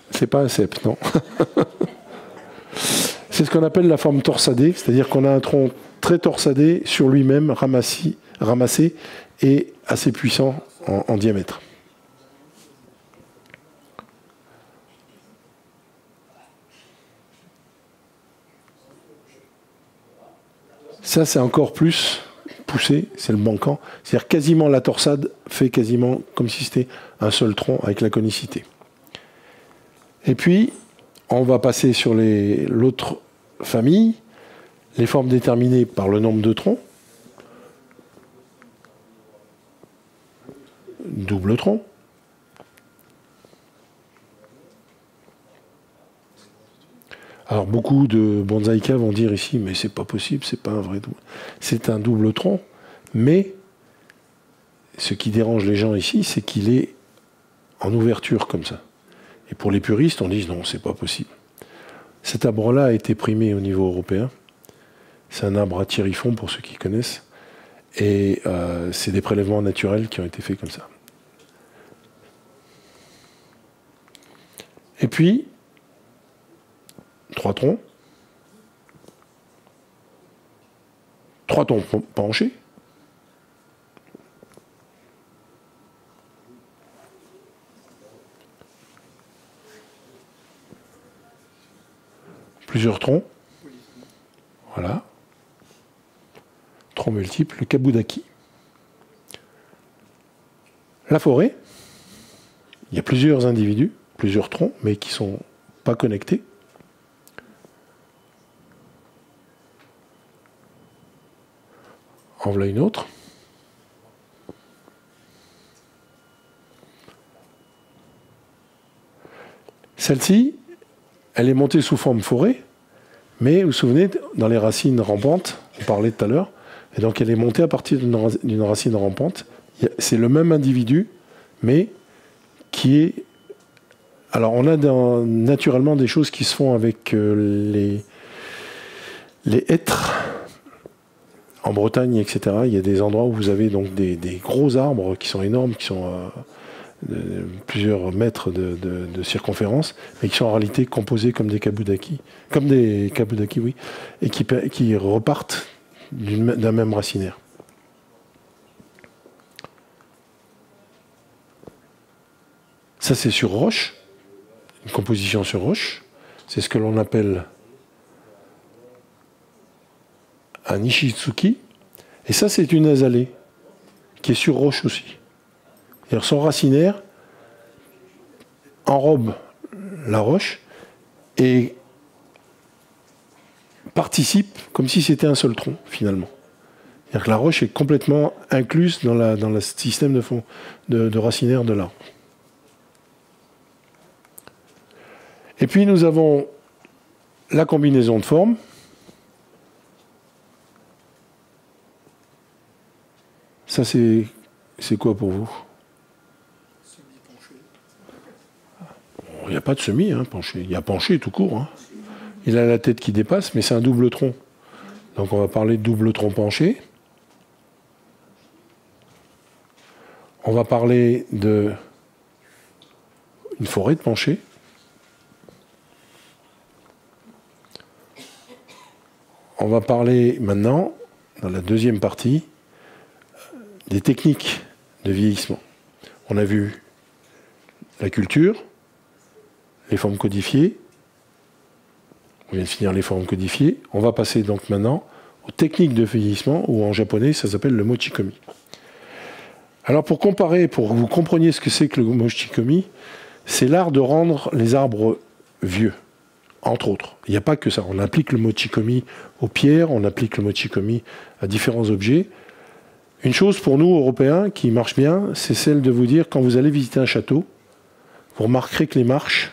C'est pas un cep, non. C'est ce qu'on appelle la forme torsadée, c'est-à-dire qu'on a un tronc très torsadé sur lui-même, ramassé et assez puissant en diamètre. Ça, c'est encore plus poussé, c'est le bancan. C'est-à-dire quasiment la torsade fait quasiment comme si c'était un seul tronc avec la conicité. Et puis, on va passer sur l'autre famille, les formes déterminées par le nombre de troncs. Double tronc. Alors beaucoup de bonsaïka vont dire ici, mais c'est pas possible, c'est pas un vrai double. C'est un double tronc, mais ce qui dérange les gens ici, c'est qu'il est en ouverture comme ça. Et pour les puristes, on dit non, c'est pas possible. Cet arbre-là a été primé au niveau européen. C'est un arbre à thierifond pour ceux qui connaissent. Et c'est des prélèvements naturels qui ont été faits comme ça. Et puis, 3 troncs. 3 troncs penchés. Plusieurs troncs. Voilà. Troncs multiples, le kabudaki. La forêt. Il y a plusieurs individus, plusieurs troncs, mais qui ne sont pas connectés. En voilà une autre. Celle-ci, elle est montée sous forme forêt, mais vous vous souvenez, dans les racines rampantes, on parlait tout à l'heure, et donc elle est montée à partir d'une racine rampante. C'est le même individu, mais qui est... Alors on a naturellement des choses qui se font avec les hêtres, en Bretagne, etc. Il y a des endroits où vous avez donc des gros arbres qui sont énormes, qui sont plusieurs mètres de circonférence, mais qui sont en réalité composés comme des kabudaki, oui, et qui repartent d'un même racinaire. Ça, c'est sur roche, une composition sur roche. C'est ce que l'on appelle un ishitsuki. Et ça, c'est une azalée qui est sur roche aussi. C'est-à-dire son racinaire enrobe la roche et participe comme si c'était un seul tronc, finalement. C'est-à-dire que la roche est complètement incluse dans le système de racinaire de l'arbre. Et puis nous avons la combinaison de formes. Ça, c'est quoi pour vous? Il n'y a pas de semis, hein, penché. Il y a penché tout court. Hein. Il a la tête qui dépasse, mais c'est un double tronc. Donc on va parler de double tronc penché. On va parler de une forêt de penché. On va parler maintenant, dans la deuxième partie, des techniques de vieillissement. On a vu la culture, les formes codifiées. On vient de finir les formes codifiées. On va passer donc maintenant aux techniques de vieillissement, ou en japonais, ça s'appelle le mochikomi. Alors pour comparer, pour que vous compreniez ce que c'est que le mochikomi, c'est l'art de rendre les arbres vieux, entre autres. Il n'y a pas que ça. On applique le mochikomi aux pierres, on applique le mochikomi à différents objets. Une chose pour nous, Européens, qui marche bien, c'est celle de vous dire, quand vous allez visiter un château, vous remarquerez que les marches,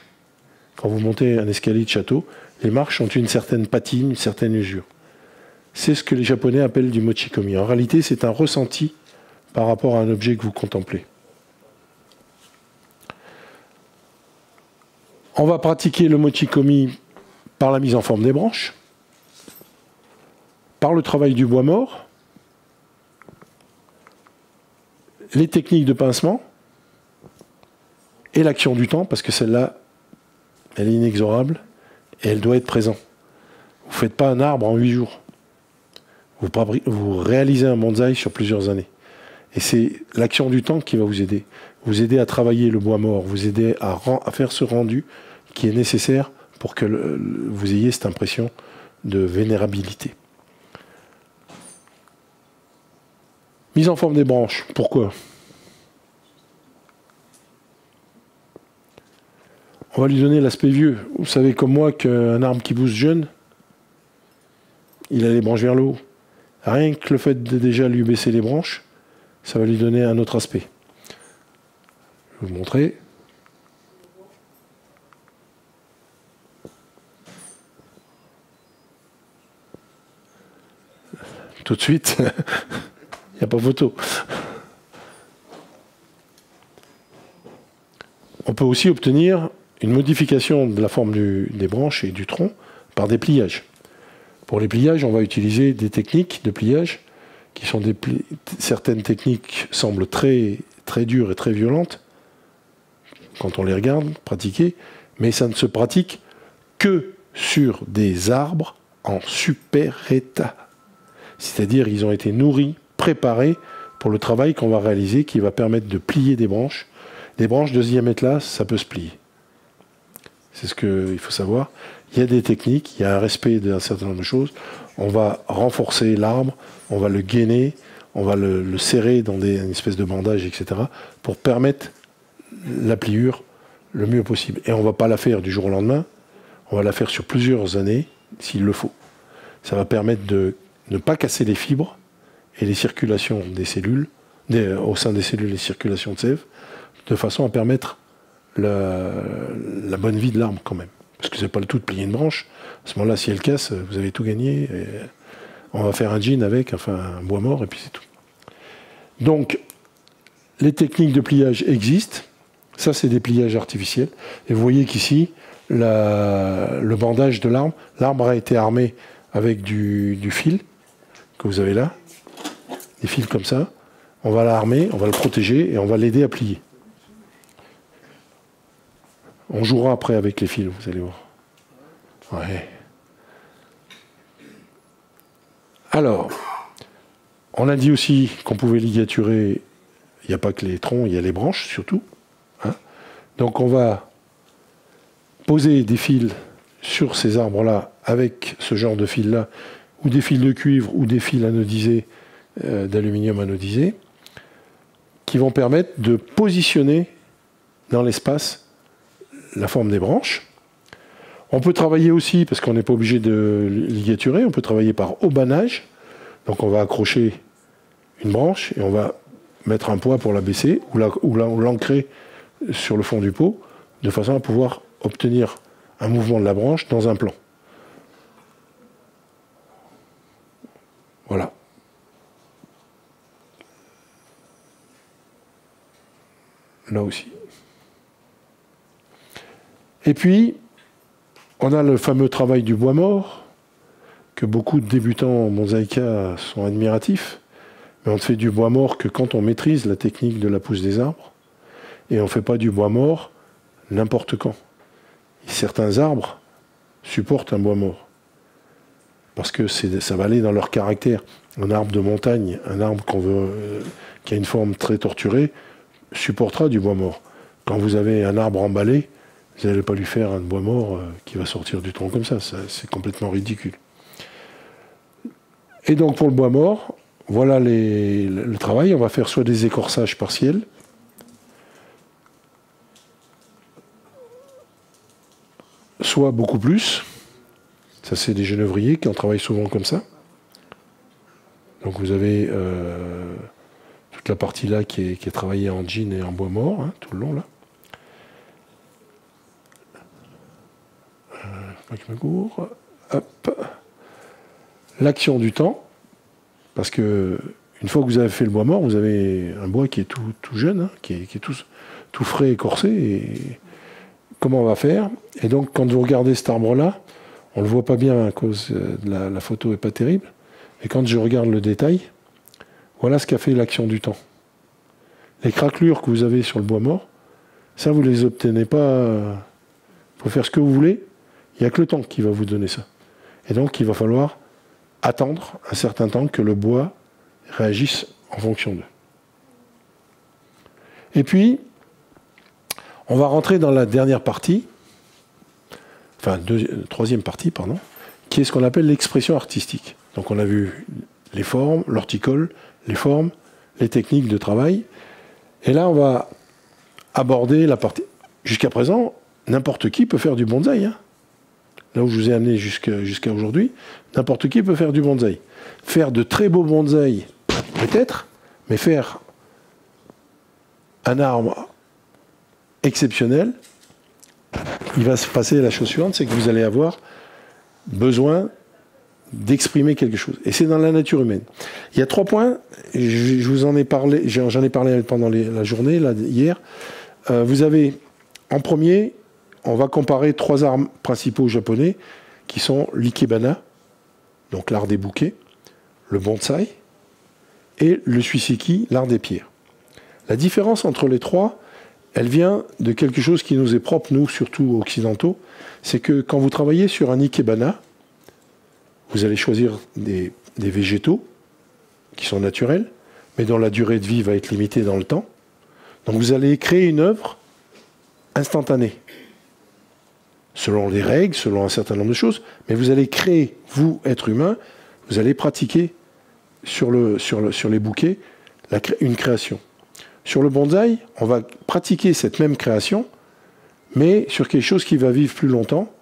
quand vous montez un escalier de château, les marches ont une certaine patine, une certaine usure. C'est ce que les Japonais appellent du mochikomi. En réalité, c'est un ressenti par rapport à un objet que vous contemplez. On va pratiquer le mochikomi par la mise en forme des branches, par le travail du bois mort, les techniques de pincement et l'action du temps, parce que celle-là, elle est inexorable et elle doit être présente. Vous ne faites pas un arbre en 8 jours. Vous réalisez un bonsaï sur plusieurs années. Et c'est l'action du temps qui va vous aider. Vous aider à travailler le bois mort, vous aider à faire ce rendu qui est nécessaire pour que vous ayez cette impression de vénérabilité. Mise en forme des branches, pourquoi? On va lui donner l'aspect vieux. Vous savez comme moi qu'un arbre qui pousse jeune, il a les branches vers le haut. Rien que le fait de déjà lui baisser les branches, ça va lui donner un autre aspect. Je vais vous montrer. Tout de suite, il n'y a pas photo. On peut aussi obtenir une modification de la forme des branches et du tronc par des pliages. Pour les pliages, on va utiliser des techniques de pliage qui sont certaines techniques semblent très, très dures et très violentes quand on les regarde pratiquer, mais ça ne se pratique que sur des arbres en super état. C'est-à-dire ils ont été nourris, préparés pour le travail qu'on va réaliser qui va permettre de plier des branches. Des branches de ce diamètre-là, ça peut se plier. C'est ce qu'il faut savoir. Il y a des techniques, il y a un respect d'un certain nombre de choses. On va renforcer l'arbre, on va le gainer, on va le serrer dans une espèce de bandage, etc. pour permettre la pliure le mieux possible. Et on ne va pas la faire du jour au lendemain, on va la faire sur plusieurs années, s'il le faut. Ça va permettre de ne pas casser les fibres et les circulations des cellules, au sein des cellules, les circulations de sève, de façon à permettre la bonne vie de l'arbre quand même. Parce que c'est pas le tout de plier une branche. À ce moment-là, si elle casse, vous avez tout gagné. Et on va faire un jean avec, enfin un bois mort, et puis c'est tout. Donc, les techniques de pliage existent. Ça, c'est des pliages artificiels. Et vous voyez qu'ici, le bandage de l'arbre, l'arbre a été armé avec du fil que vous avez là, des fils comme ça. On va l'armer, on va le protéger et on va l'aider à plier. On jouera après avec les fils, vous allez voir. Ouais. Alors, on a dit aussi qu'on pouvait ligaturer, il n'y a pas que les troncs, il y a les branches surtout. Hein. Donc on va poser des fils sur ces arbres-là avec ce genre de fils-là, ou des fils de cuivre, ou des fils anodisés, d'aluminium anodisé, qui vont permettre de positionner dans l'espace la forme des branches. On peut travailler aussi, parce qu'on n'est pas obligé de ligaturer, on peut travailler par haubanage. Donc on va accrocher une branche et on va mettre un poids pour la baisser ou l'ancrer sur le fond du pot, de façon à pouvoir obtenir un mouvement de la branche dans un plan. Voilà. Là aussi. Et puis, on a le fameux travail du bois mort, que beaucoup de débutants en mosaïka sont admiratifs, mais on ne fait du bois mort que quand on maîtrise la technique de la pousse des arbres, et on ne fait pas du bois mort n'importe quand. Et certains arbres supportent un bois mort, parce que ça va aller dans leur caractère. Un arbre de montagne, un arbre qui a une forme très torturée, supportera du bois mort. Quand vous avez un arbre emballé, vous n'allez pas lui faire un bois mort qui va sortir du tronc comme ça, c'est complètement ridicule. Et donc pour le bois mort, voilà le travail. On va faire soit des écorçages partiels, soit beaucoup plus. Ça, c'est des genévriers qui en travaillent souvent comme ça. Donc vous avez toute la partie là qui est travaillée en jean et en bois mort, hein, tout le long là. Hop. L'action du temps, parce que une fois que vous avez fait le bois mort, vous avez un bois qui est tout jeune, hein, qui est tout frais et corsé. Et comment on va faire? Et donc quand vous regardez cet arbre-là, on ne le voit pas bien à cause de la photo n'est pas terrible. Et quand je regarde le détail, voilà ce qu'a fait l'action du temps. Les craquelures que vous avez sur le bois mort, ça vous ne les obtenez pas. Il faut faire ce que vous voulez. Il n'y a que le temps qui va vous donner ça. Et donc, il va falloir attendre un certain temps que le bois réagisse en fonction d'eux. Et puis, on va rentrer dans la dernière partie, troisième partie, pardon, qui est ce qu'on appelle l'expression artistique. Donc, on a vu les formes, l'horticole, les formes, les techniques de travail. Et là, on va aborder la partie... Jusqu'à présent, n'importe qui peut faire du bonsaï, hein. Là où je vous ai amené jusqu'à aujourd'hui, n'importe qui peut faire du bonsaï. Faire de très beaux bonsaïs, peut-être, mais faire un arbre exceptionnel, il va se passer la chose suivante, c'est que vous allez avoir besoin d'exprimer quelque chose. Et c'est dans la nature humaine. Il y a 3 points, je vous en ai parlé, j'en ai parlé pendant la journée, là, hier. Vous avez, en premier, on va comparer 3 arts principaux japonais qui sont l'ikebana, donc l'art des bouquets, le bonsaï et le suiseki, l'art des pierres. La différence entre les 3, elle vient de quelque chose qui nous est propre, nous, surtout occidentaux, c'est que quand vous travaillez sur un ikebana, vous allez choisir des végétaux qui sont naturels, mais dont la durée de vie va être limitée dans le temps. Donc vous allez créer une œuvre instantanée, selon les règles, selon un certain nombre de choses, mais vous allez créer, vous, être humain, vous allez pratiquer sur les bouquets une création. Sur le bonsaï, on va pratiquer cette même création, mais sur quelque chose qui va vivre plus longtemps,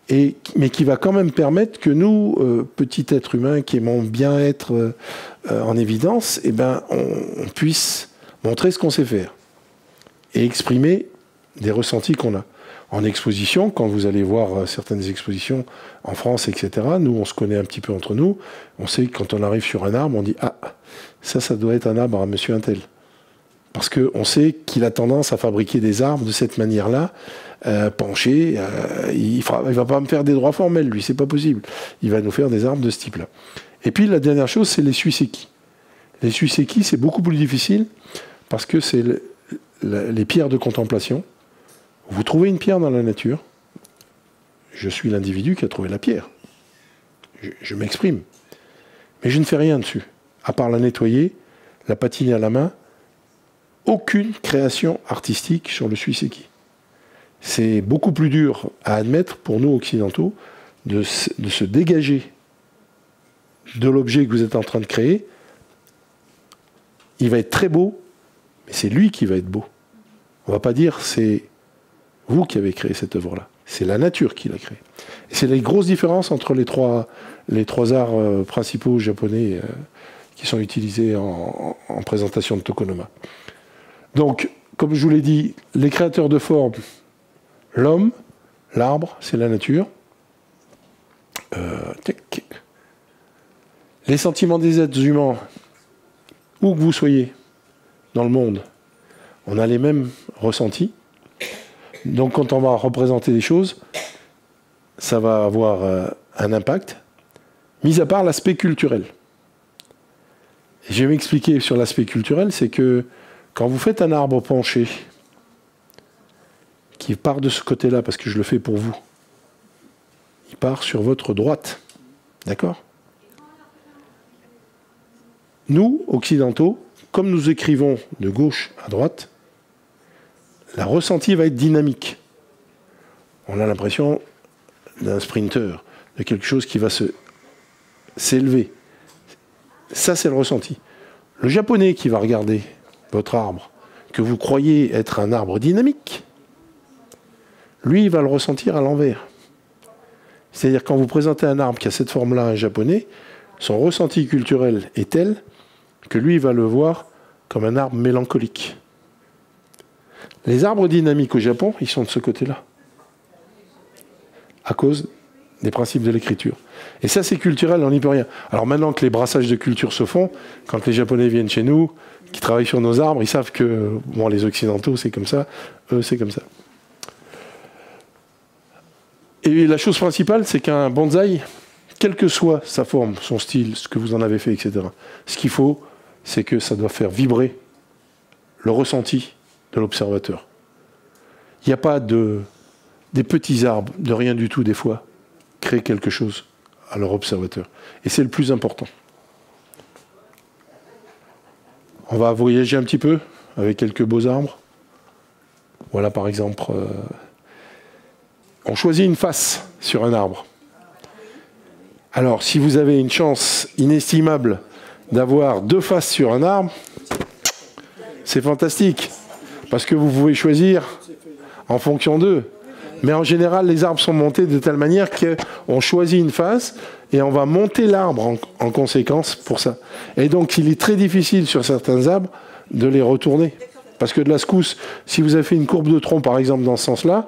mais qui va quand même permettre que nous, petits êtres humains qui aimons bien être en évidence, eh ben, on puisse montrer ce qu'on sait faire et exprimer des ressentis qu'on a. En exposition, quand vous allez voir certaines expositions en France, etc., nous, on se connaît un petit peu entre nous, on sait que quand on arrive sur un arbre, on dit « Ah, ça doit être un arbre à monsieur Untel ». Parce qu'on sait qu'il a tendance à fabriquer des arbres de cette manière-là, penchés. Il ne va pas me faire des droits formels, lui, c'est pas possible. Il va nous faire des arbres de ce type-là. Et puis, la dernière chose, c'est les suiseki. Les suiseki, c'est beaucoup plus difficile, parce que c'est les pierres de contemplation. Vous trouvez une pierre dans la nature, je suis l'individu qui a trouvé la pierre. Je m'exprime. Mais je ne fais rien dessus, à part la nettoyer, la patiner à la main. Aucune création artistique sur le Suiseki. C'est beaucoup plus dur à admettre pour nous occidentaux de se dégager de l'objet que vous êtes en train de créer. Il va être très beau, mais c'est lui qui va être beau. On ne va pas dire c'est vous qui avez créé cette œuvre-là. C'est la nature qui l'a créée. Et c'est les grosses différences entre les trois arts principaux japonais qui sont utilisés en présentation de Tokonoma. Donc, comme je vous l'ai dit, les créateurs de formes, l'homme, l'arbre, c'est la nature. Les sentiments des êtres humains, où que vous soyez dans le monde, on a les mêmes ressentis. Donc quand on va représenter des choses, ça va avoir un impact, mis à part l'aspect culturel. Et je vais m'expliquer sur l'aspect culturel, c'est que quand vous faites un arbre penché, qui part de ce côté-là, parce que je le fais pour vous, il part sur votre droite. D'accord ? Nous, occidentaux, comme nous écrivons de gauche à droite, la ressenti va être dynamique. On a l'impression d'un sprinter, de quelque chose qui va s'élever. Ça, c'est le ressenti. Le japonais qui va regarder votre arbre, que vous croyez être un arbre dynamique, lui, il va le ressentir à l'envers. C'est-à-dire, quand vous présentez un arbre qui a cette forme-là à un japonais, son ressenti culturel est tel que lui, il va le voir comme un arbre mélancolique. Les arbres dynamiques au Japon, ils sont de ce côté-là, à cause des principes de l'écriture. Et ça, c'est culturel, on n'y peut rien. Alors maintenant que les brassages de culture se font, quand les Japonais viennent chez nous, qui travaillent sur nos arbres, ils savent que, bon, les Occidentaux, c'est comme ça, eux, c'est comme ça. Et la chose principale, c'est qu'un bonsaï, quelle que soit sa forme, son style, ce que vous en avez fait, etc., ce qu'il faut, c'est que ça doit faire vibrer le ressenti de l'observateur. Il n'y a pas des petits arbres, de rien du tout, des fois, créer quelque chose à leur observateur. Et c'est le plus important. On va voyager un petit peu avec quelques beaux arbres. Voilà, par exemple, on choisit une face sur un arbre. Alors, si vous avez une chance inestimable d'avoir deux faces sur un arbre, c'est fantastique, parce que vous pouvez choisir en fonction d'eux. Mais en général, les arbres sont montés de telle manière qu'on choisit une face et on va monter l'arbre en conséquence pour ça. Et donc, il est très difficile sur certains arbres de les retourner. Parce que de la secousse, si vous avez fait une courbe de tronc, par exemple, dans ce sens-là,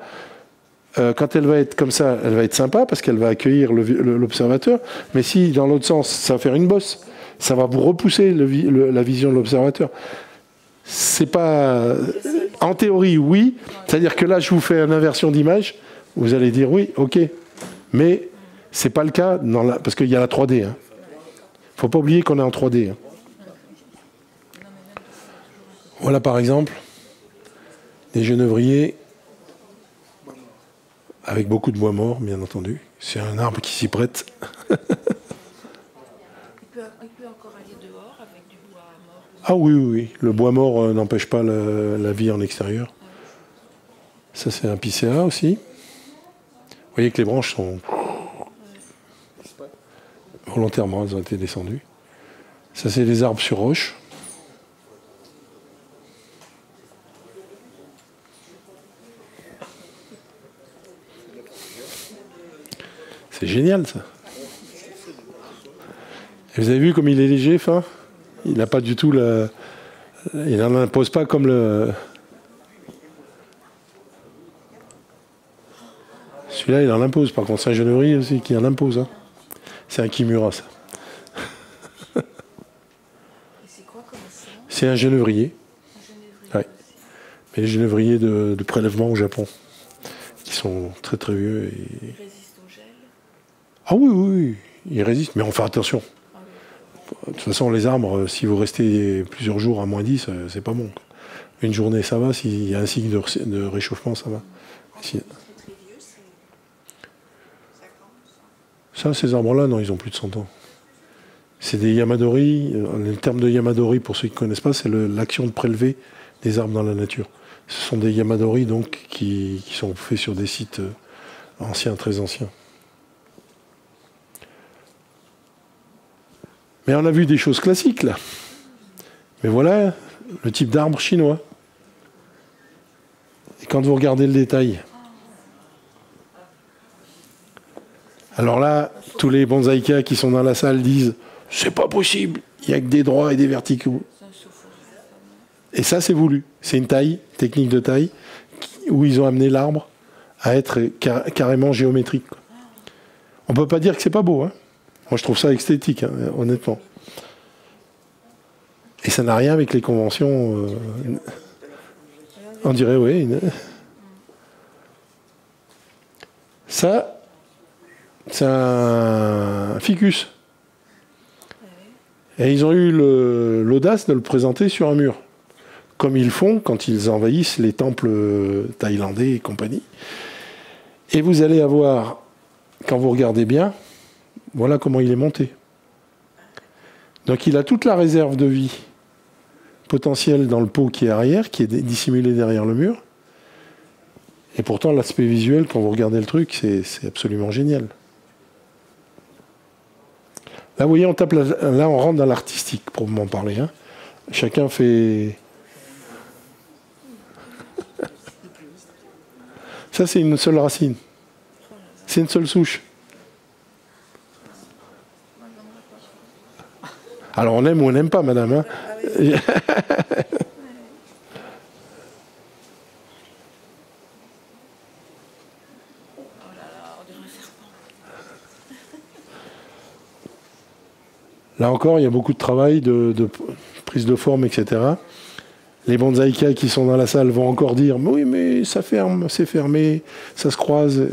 quand elle va être comme ça, elle va être sympa parce qu'elle va accueillir l'observateur. Mais si, dans l'autre sens, ça va faire une bosse, ça va vous repousser la vision de l'observateur. C'est pas... En théorie, oui. C'est-à-dire que là, je vous fais une inversion d'image. Vous allez dire oui, ok. Mais c'est pas le cas parce qu'il y a la 3D. Hein. Faut pas oublier qu'on est en 3D. Hein. Voilà, par exemple, des genévriers avec beaucoup de bois mort, bien entendu. C'est un arbre qui s'y prête. Il peut encore aller dehors avec du bois mort. Ah oui, oui, oui. Le bois mort n'empêche pas la vie en extérieur. Ça, c'est un picéa aussi. Vous voyez que les branches sont... Volontairement, elles ont été descendues. Ça, c'est des arbres sur roche. C'est génial, ça. Et vous avez vu comme il est léger, fin ? Il n'a pas du tout la... Il n'en impose pas comme le... Celui-là, il en impose. Par contre, c'est un genévrier aussi qui en impose. Hein. C'est un kimura, ça. C'est quoi comme ça ? C'est un genévrier. Un genévrier. Ouais. Mais les genévriers de prélèvement au Japon, qui sont très très vieux. Il résiste au gel ? Ah oui, oui, oui, ils résistent, mais on fait attention. Ah oui. De toute façon, les arbres, si vous restez plusieurs jours à -10, c'est pas bon. Une journée, ça va. S'il y a un signe de réchauffement, ça va. Si. C'est très vieux, c'est 50, 100. Ça, ces arbres-là, non, ils ont plus de 100 ans. C'est des yamadori. Le terme de yamadori, pour ceux qui ne connaissent pas, c'est l'action de prélever des arbres dans la nature. Ce sont des yamadori donc, qui sont faits sur des sites anciens, très anciens. Mais on a vu des choses classiques, là. Mais voilà le type d'arbre chinois. Et quand vous regardez le détail, alors là, tous les bonsaïkas qui sont dans la salle disent « c'est pas possible, il n'y a que des droits et des verticaux ». Et ça, c'est voulu. C'est une taille, technique de taille, où ils ont amené l'arbre à être carrément géométrique. On ne peut pas dire que c'est pas beau. Hein. Moi, je trouve ça esthétique, hein, honnêtement. Et ça n'a rien avec les conventions. On dirait, oui. Ça, c'est un ficus. Et ils ont eu l'audace de le présenter sur un mur. Comme ils font quand ils envahissent les temples thaïlandais et compagnie. Et vous allez avoir, quand vous regardez bien, voilà comment il est monté. Donc il a toute la réserve de vie potentielle dans le pot qui est arrière, qui est dissimulé derrière le mur. Et pourtant, l'aspect visuel, quand vous regardez le truc, c'est absolument génial. Là, vous voyez, là, on rentre dans l'artistique, pour m'en parler. Hein. Chacun fait... Ça, c'est une seule racine. C'est une seule souche. Alors, on aime ou on n'aime pas, madame. Hein. Là encore, il y a beaucoup de travail, de prise de forme, etc. Les bonsaïkas qui sont dans la salle vont encore dire « oui, mais ça ferme, c'est fermé, ça se croise ».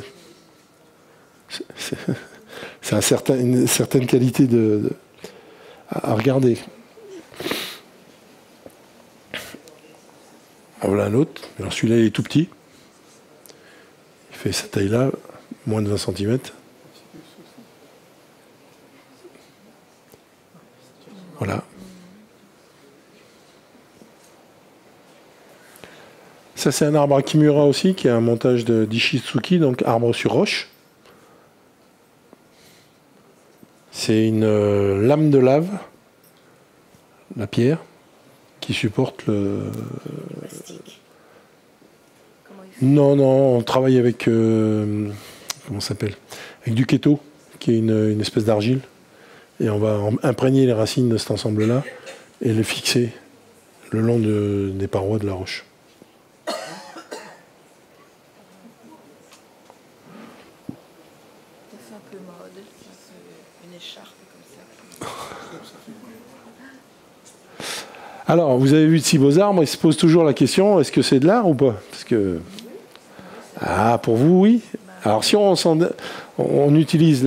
C'est une certaine qualité à regarder. Ah, voilà un autre. Alors celui-là, il est tout petit. Il fait cette taille-là, moins de 20 cm. Voilà. Ça, c'est un arbre à Kimura aussi, qui est un montage de d'Ishitsuki, donc arbre sur roche. C'est une lame de lave, la pierre, qui supporte le... Non, on travaille avec... comment ça s'appelle? Avec du keto, qui est une espèce d'argile. Et on va imprégner les racines de cet ensemble-là et les fixer le long des parois de la roche. C'est un peu mode, une écharpe comme ça. Alors, vous avez vu de si beaux arbres, il se pose toujours la question, est-ce que c'est de l'art ou pas? Parce que... Ah, pour vous, oui. Alors, si on utilise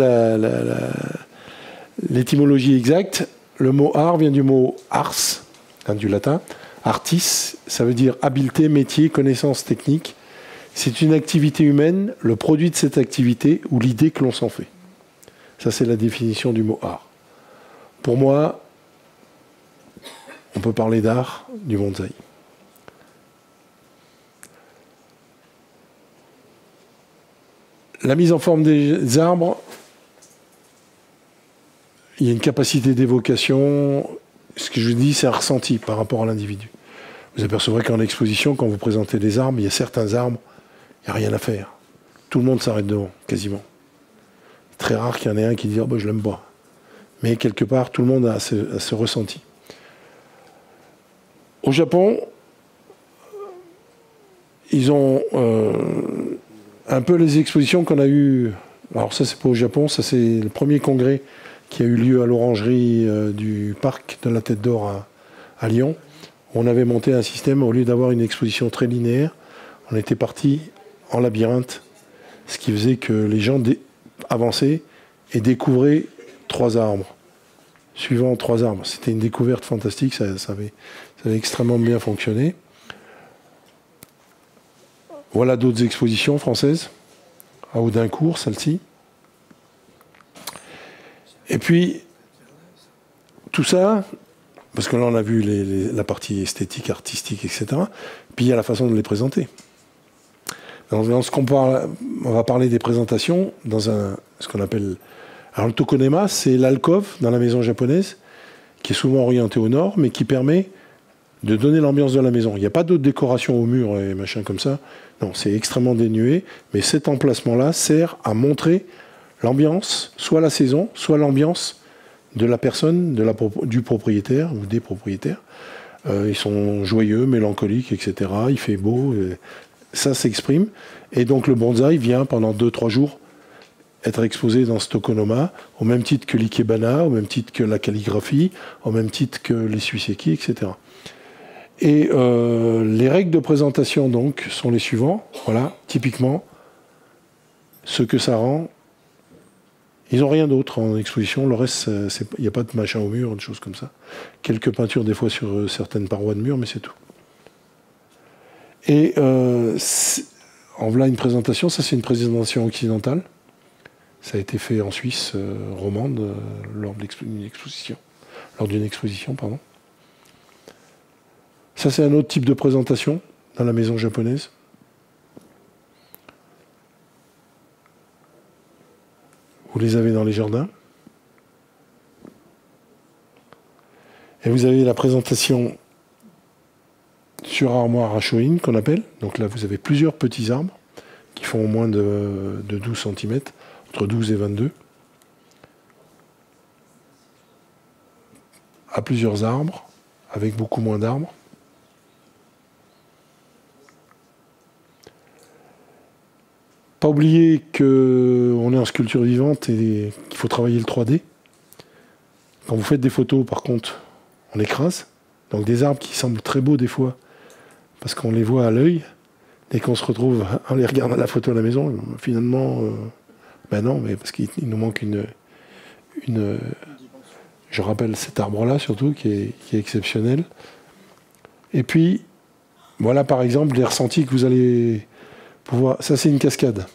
l'étymologie exacte, le mot art vient du mot ars, du latin. Artis, ça veut dire habileté, métier, connaissance technique. C'est une activité humaine, le produit de cette activité ou l'idée que l'on s'en fait. Ça, c'est la définition du mot art. Pour moi, on peut parler d'art du bonsaï. La mise en forme des arbres, il y a une capacité d'évocation. Ce que je dis, c'est un ressenti par rapport à l'individu. Vous apercevrez qu'en exposition, quand vous présentez des arbres, il y a certains arbres, il n'y a rien à faire. Tout le monde s'arrête devant, quasiment. C'est très rare qu'il y en ait un qui dise oh, « je l'aime pas ». Mais quelque part, tout le monde a ce ressenti. Au Japon, ils ont un peu les expositions qu'on a eues. Alors ça, c'est pas au Japon, ça c'est le premier congrès qui a eu lieu à l'orangerie du parc de la Tête d'Or à Lyon. On avait monté un système, au lieu d'avoir une exposition très linéaire, on était parti en labyrinthe, ce qui faisait que les gens avançaient et découvraient 3 arbres, suivant 3 arbres. C'était une découverte fantastique, ça avait extrêmement bien fonctionné. Voilà d'autres expositions françaises, à Audincourt, celle-ci. Et puis, tout ça, parce que là on a vu la partie esthétique, artistique, etc. Puis il y a la façon de les présenter. Dans ce qu'on parle, on va parler des présentations dans ce qu'on appelle... Alors le tokonema, c'est l'alcôve dans la maison japonaise, qui est souvent orientée au nord, mais qui permet de donner l'ambiance de la maison. Il n'y a pas d'autres décorations au mur et machin comme ça. Non, c'est extrêmement dénué, mais cet emplacement-là sert à montrer l'ambiance, soit la saison, soit l'ambiance de la personne, du propriétaire ou des propriétaires. Ils sont joyeux, mélancoliques, etc. Il fait beau, ça s'exprime. Et donc le bonsaï vient pendant 2-3 jours être exposé dans ce tokonoma, au même titre que l'ikebana, au même titre que la calligraphie, au même titre que les suiseki, etc. Et les règles de présentation donc sont les suivants. Voilà, typiquement, ce que ça rend. Ils n'ont rien d'autre en exposition. Le reste, il n'y a pas de machin au mur, de choses comme ça. Quelques peintures des fois sur certaines parois de mur, mais c'est tout. Et en voilà une présentation. Ça, c'est une présentation occidentale. Ça a été fait en Suisse romande lors d'une exposition. Ça, c'est un autre type de présentation dans la maison japonaise. Vous les avez dans les jardins. Et vous avez la présentation sur armoire à shoin, qu'on appelle. Donc là, vous avez plusieurs petits arbres qui font au moins de 12 cm, entre 12 et 22. À plusieurs arbres, avec beaucoup moins d'arbres. Pas oublier qu'on est en sculpture vivante et qu'il faut travailler le 3D. Quand vous faites des photos, par contre, on écrase. Donc des arbres qui semblent très beaux des fois, parce qu'on les voit à l'œil. Dès qu'on se retrouve, on les regarde à la photo à la maison, finalement, ben non, mais parce qu'il nous manque une... Je rappelle cet arbre-là surtout, qui est exceptionnel. Et puis, voilà par exemple les ressentis que vous allez pouvoir... Ça, c'est une cascade.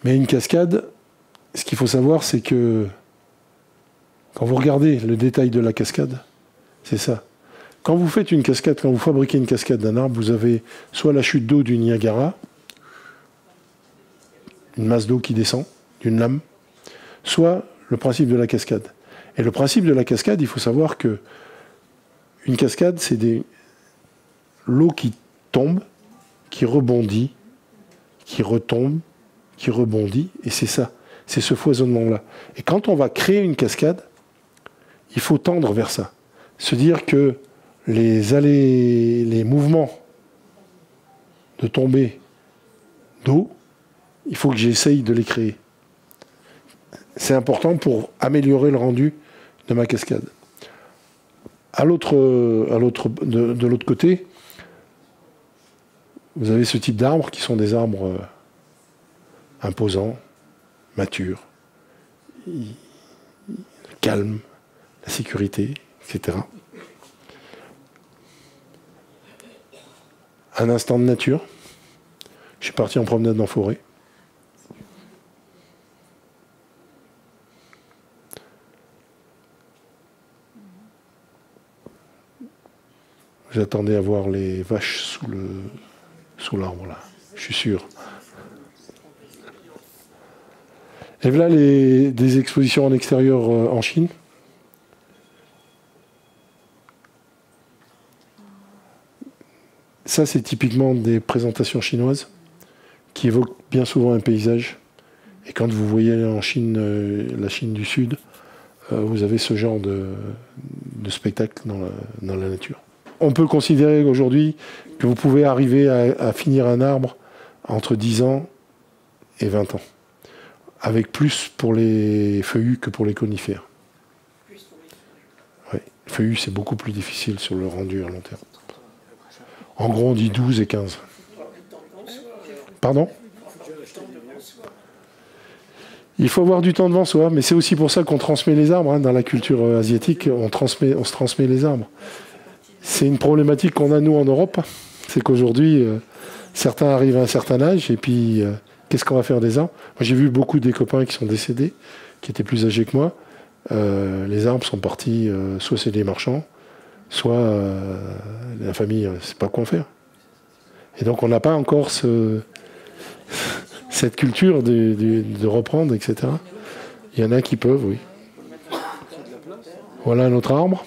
Mais une cascade, ce qu'il faut savoir, c'est que quand vous regardez le détail de la cascade, c'est ça. Quand vous faites une cascade, quand vous fabriquez une cascade d'un arbre, vous avez soit la chute d'eau du Niagara, une masse d'eau qui descend d'une lame, soit le principe de la cascade. Et le principe de la cascade, il faut savoir que une cascade, c'est l'eau qui tombe, qui rebondit, qui retombe, qui rebondit, et c'est ça, c'est ce foisonnement-là. Et quand on va créer une cascade, il faut tendre vers ça. Se dire que les mouvements de tombée d'eau, il faut que j'essaye de les créer. C'est important pour améliorer le rendu de ma cascade. De l'autre côté, vous avez ce type d'arbres qui sont des arbres imposants, matures, calmes, la sécurité, etc. Un instant de nature. Je suis parti en promenade en forêt. J'attendais à voir les vaches sous l'arbre là, je suis sûr. Et voilà des expositions en extérieur en Chine. Ça, c'est typiquement des présentations chinoises qui évoquent bien souvent un paysage. Et quand vous voyez en Chine, la Chine du Sud, vous avez ce genre de spectacle dans la nature. On peut considérer aujourd'hui que vous pouvez arriver à finir un arbre entre 10 ans et 20 ans. Avec plus pour les feuillus que pour les conifères. Ouais. Les feuillus, c'est beaucoup plus difficile sur le rendu à long terme. En gros, on dit 12 et 15. Pardon ? Il faut avoir du temps devant soi, mais c'est aussi pour ça qu'on transmet les arbres. Hein. Dans la culture asiatique, on se transmet les arbres. C'est une problématique qu'on a, nous, en Europe, C'est qu'aujourd'hui, certains arrivent à un certain âge, et puis, qu'est-ce qu'on va faire des arbres? Moi, j'ai vu beaucoup des copains qui sont décédés, qui étaient plus âgés que moi. Les arbres sont partis, soit c'est des marchands, soit la famille ne sait pas quoi en faire. Et donc, on n'a pas encore cette culture de reprendre, etc. Il y en a qui peuvent, oui. Voilà un autre arbre.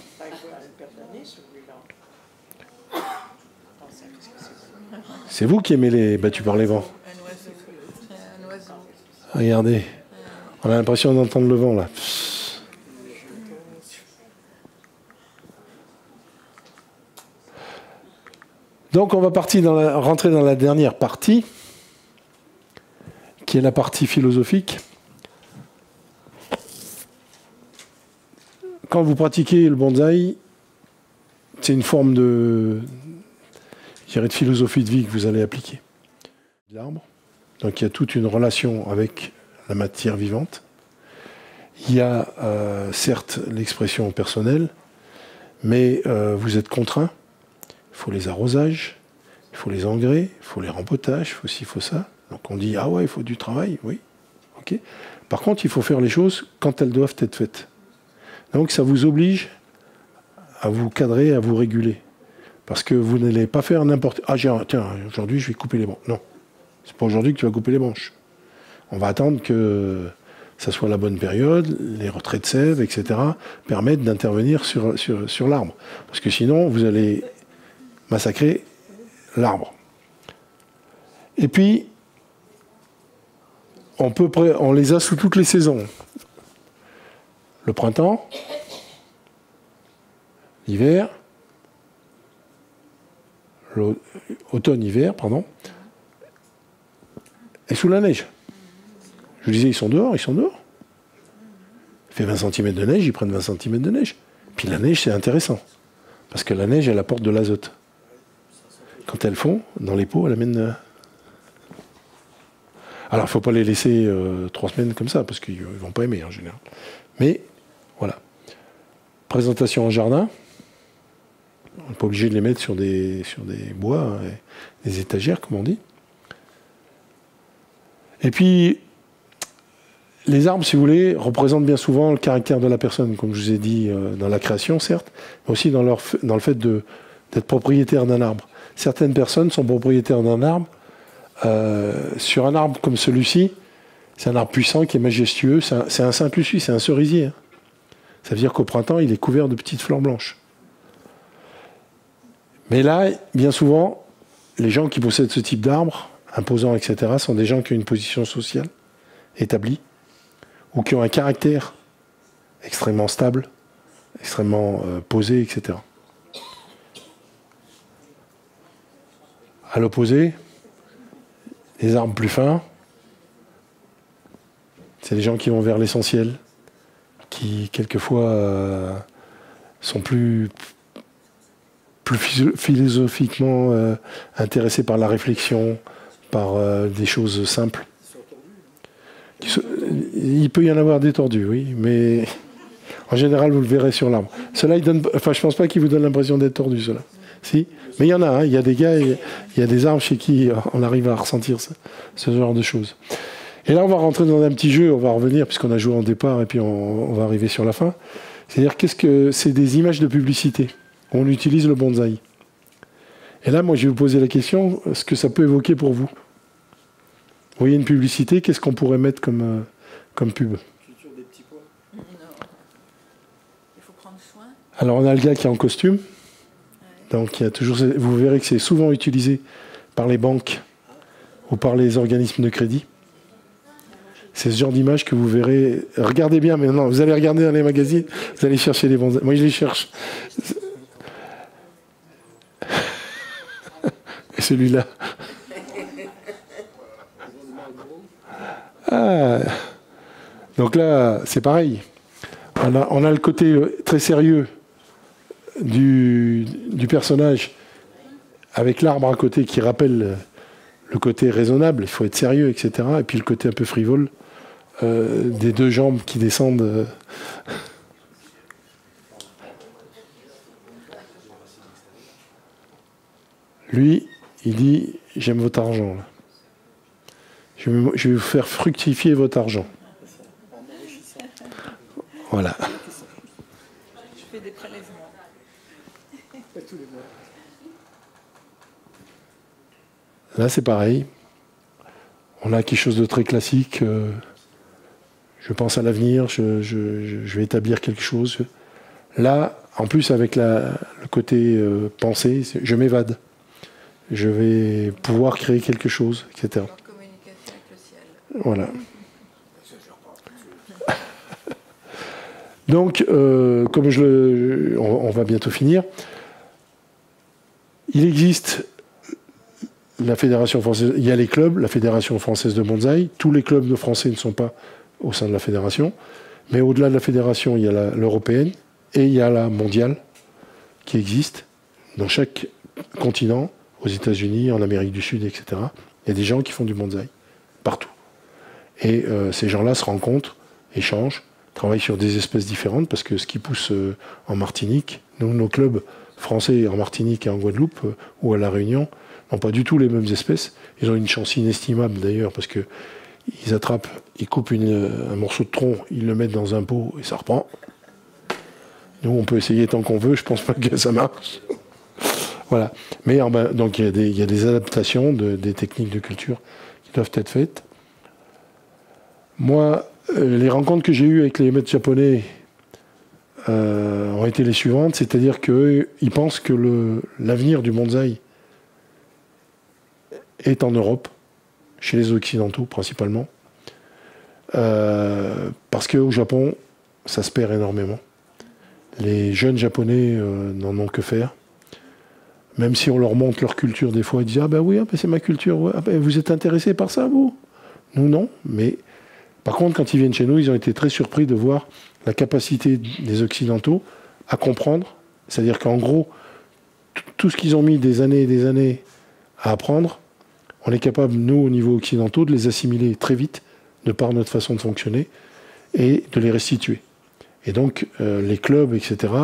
C'est vous qui aimez les battus par les vents. Un oiseau. Regardez. On a l'impression d'entendre le vent, là. Donc, on va rentrer dans la dernière partie, qui est la partie philosophique. Quand vous pratiquez le bonsaï, c'est une forme de philosophie de vie que vous allez appliquer. L'arbre. Donc il y a toute une relation avec la matière vivante. Il y a certes l'expression personnelle, mais vous êtes contraint. Il faut les arrosages, il faut les engrais, il faut les rempotages, il faut ci, il faut ça. Donc on dit, ah ouais, il faut du travail, oui. Ok. Par contre, il faut faire les choses quand elles doivent être faites. Donc ça vous oblige à vous cadrer, à vous réguler. Parce que vous n'allez pas faire n'importe... Ah tiens, aujourd'hui je vais couper les branches. Non, c'est pas aujourd'hui que tu vas couper les branches. On va attendre que ça soit la bonne période, les retraits de sève, etc. permettent d'intervenir sur l'arbre. Parce que sinon, vous allez massacrer l'arbre. Et puis, on les a sous toutes les saisons. Le printemps, l'hiver, automne-hiver, pardon, et sous la neige. Je vous disais, ils sont dehors. Il fait 20 cm de neige, ils prennent 20 cm de neige. Puis la neige, c'est intéressant, parce que la neige, elle apporte de l'azote. Quand elles fond, dans les pots, elle amène... Alors, il ne faut pas les laisser 3 semaines comme ça, parce qu'ils ne vont pas aimer en général. Mais, voilà. Présentation en jardin. On n'est pas obligé de les mettre sur des bois, hein, des étagères, comme on dit. Et puis, les arbres, si vous voulez, représentent bien souvent le caractère de la personne, comme je vous ai dit, dans la création, certes, mais aussi dans le fait d'être propriétaire d'un arbre. Certaines personnes sont propriétaires d'un arbre. Sur un arbre comme celui-ci, c'est un arbre puissant qui est majestueux. C'est un Saint-Lucie, c'est un cerisier. Hein. Ça veut dire qu'au printemps, il est couvert de petites fleurs blanches. Mais là, bien souvent, les gens qui possèdent ce type d'arbre, imposants, etc., sont des gens qui ont une position sociale établie, ou qui ont un caractère extrêmement stable, extrêmement posé, etc. À l'opposé, les arbres plus fins, c'est les gens qui vont vers l'essentiel, qui quelquefois sont plus philosophiquement intéressés par la réflexion, par des choses simples. Il peut y en avoir des tordus, oui, mais en général, vous le verrez sur l'arbre. Cela, je ne pense pas qu'il vous donne l'impression d'être tordu, cela. Si, mais il y en a, hein, il y a des gars, il y a des arbres chez qui on arrive à ressentir ce genre de choses. Et là, on va rentrer dans un petit jeu, on va revenir, puisqu'on a joué en départ, et puis on va arriver sur la fin. C'est-à-dire, c'est des images de publicité. On utilise le bonsaï. Et là, moi, je vais vous poser la question, ce que ça peut évoquer pour vous. Vous voyez une publicité, qu'est-ce qu'on pourrait mettre comme pub? Culture des petits pois. Non. Il faut prendre soin. Alors, on a le gars qui est en costume. Donc, il y a toujours, vous verrez que c'est souvent utilisé par les banques ou par les organismes de crédit. C'est ce genre d'image que vous verrez. Regardez bien, mais non, vous allez regarder dans les magazines, vous allez chercher les bonsaïs. Moi, je les cherche. Et celui-là. Ah. Donc là, c'est pareil. On a le côté très sérieux du personnage avec l'arbre à côté qui rappelle le côté raisonnable, il faut être sérieux, etc. Et puis le côté un peu frivole des deux jambes qui descendent. Lui, il dit, j'aime votre argent. Là. Je vais vous faire fructifier votre argent. Voilà. Je fais des prélèvements. Là, c'est pareil. On a quelque chose de très classique. Je pense à l'avenir, je vais établir quelque chose. Là, en plus, avec le côté pensée, je m'évade. Je vais pouvoir créer quelque chose, etc. En communication avec le ciel. Voilà. Donc, comme on va bientôt finir, il existe la Fédération française, il y a les clubs, la Fédération française de bonsaï. Tous les clubs de français ne sont pas au sein de la fédération, mais au-delà de la fédération, il y a l'européenne et il y a la mondiale qui existe dans chaque continent, aux États-Unis, en Amérique du Sud, etc. Il y a des gens qui font du bonsaï partout. Et ces gens-là se rencontrent, échangent, travaillent sur des espèces différentes, parce que ce qui pousse en Martinique, nos clubs français en Martinique et en Guadeloupe ou à La Réunion n'ont pas du tout les mêmes espèces. Ils ont une chance inestimable d'ailleurs, parce que ils attrapent, ils coupent un morceau de tronc, ils le mettent dans un pot et ça reprend. Nous, on peut essayer tant qu'on veut, je pense pas que ça marche. Voilà. Mais donc il y a des adaptations des techniques de culture qui doivent être faites. Moi, les rencontres que j'ai eues avec les maîtres japonais ont été les suivantes, c'est-à-dire qu'ils pensent que l'avenir du bonsaï est en Europe, chez les Occidentaux principalement, parce qu'au Japon, ça se perd énormément. Les jeunes Japonais n'en ont que faire. Même si on leur montre leur culture, des fois, ils disent « Ah ben oui, c'est ma culture, ouais. Ah ben, vous êtes intéressés par ça, vous ?» Nous, non. Mais par contre, quand ils viennent chez nous, ils ont été très surpris de voir la capacité des Occidentaux à comprendre. C'est-à-dire qu'en gros, tout ce qu'ils ont mis des années et des années à apprendre, on est capable, nous, au niveau occidentaux, de les assimiler très vite, de par notre façon de fonctionner, et de les restituer. Et donc, les clubs, etc.,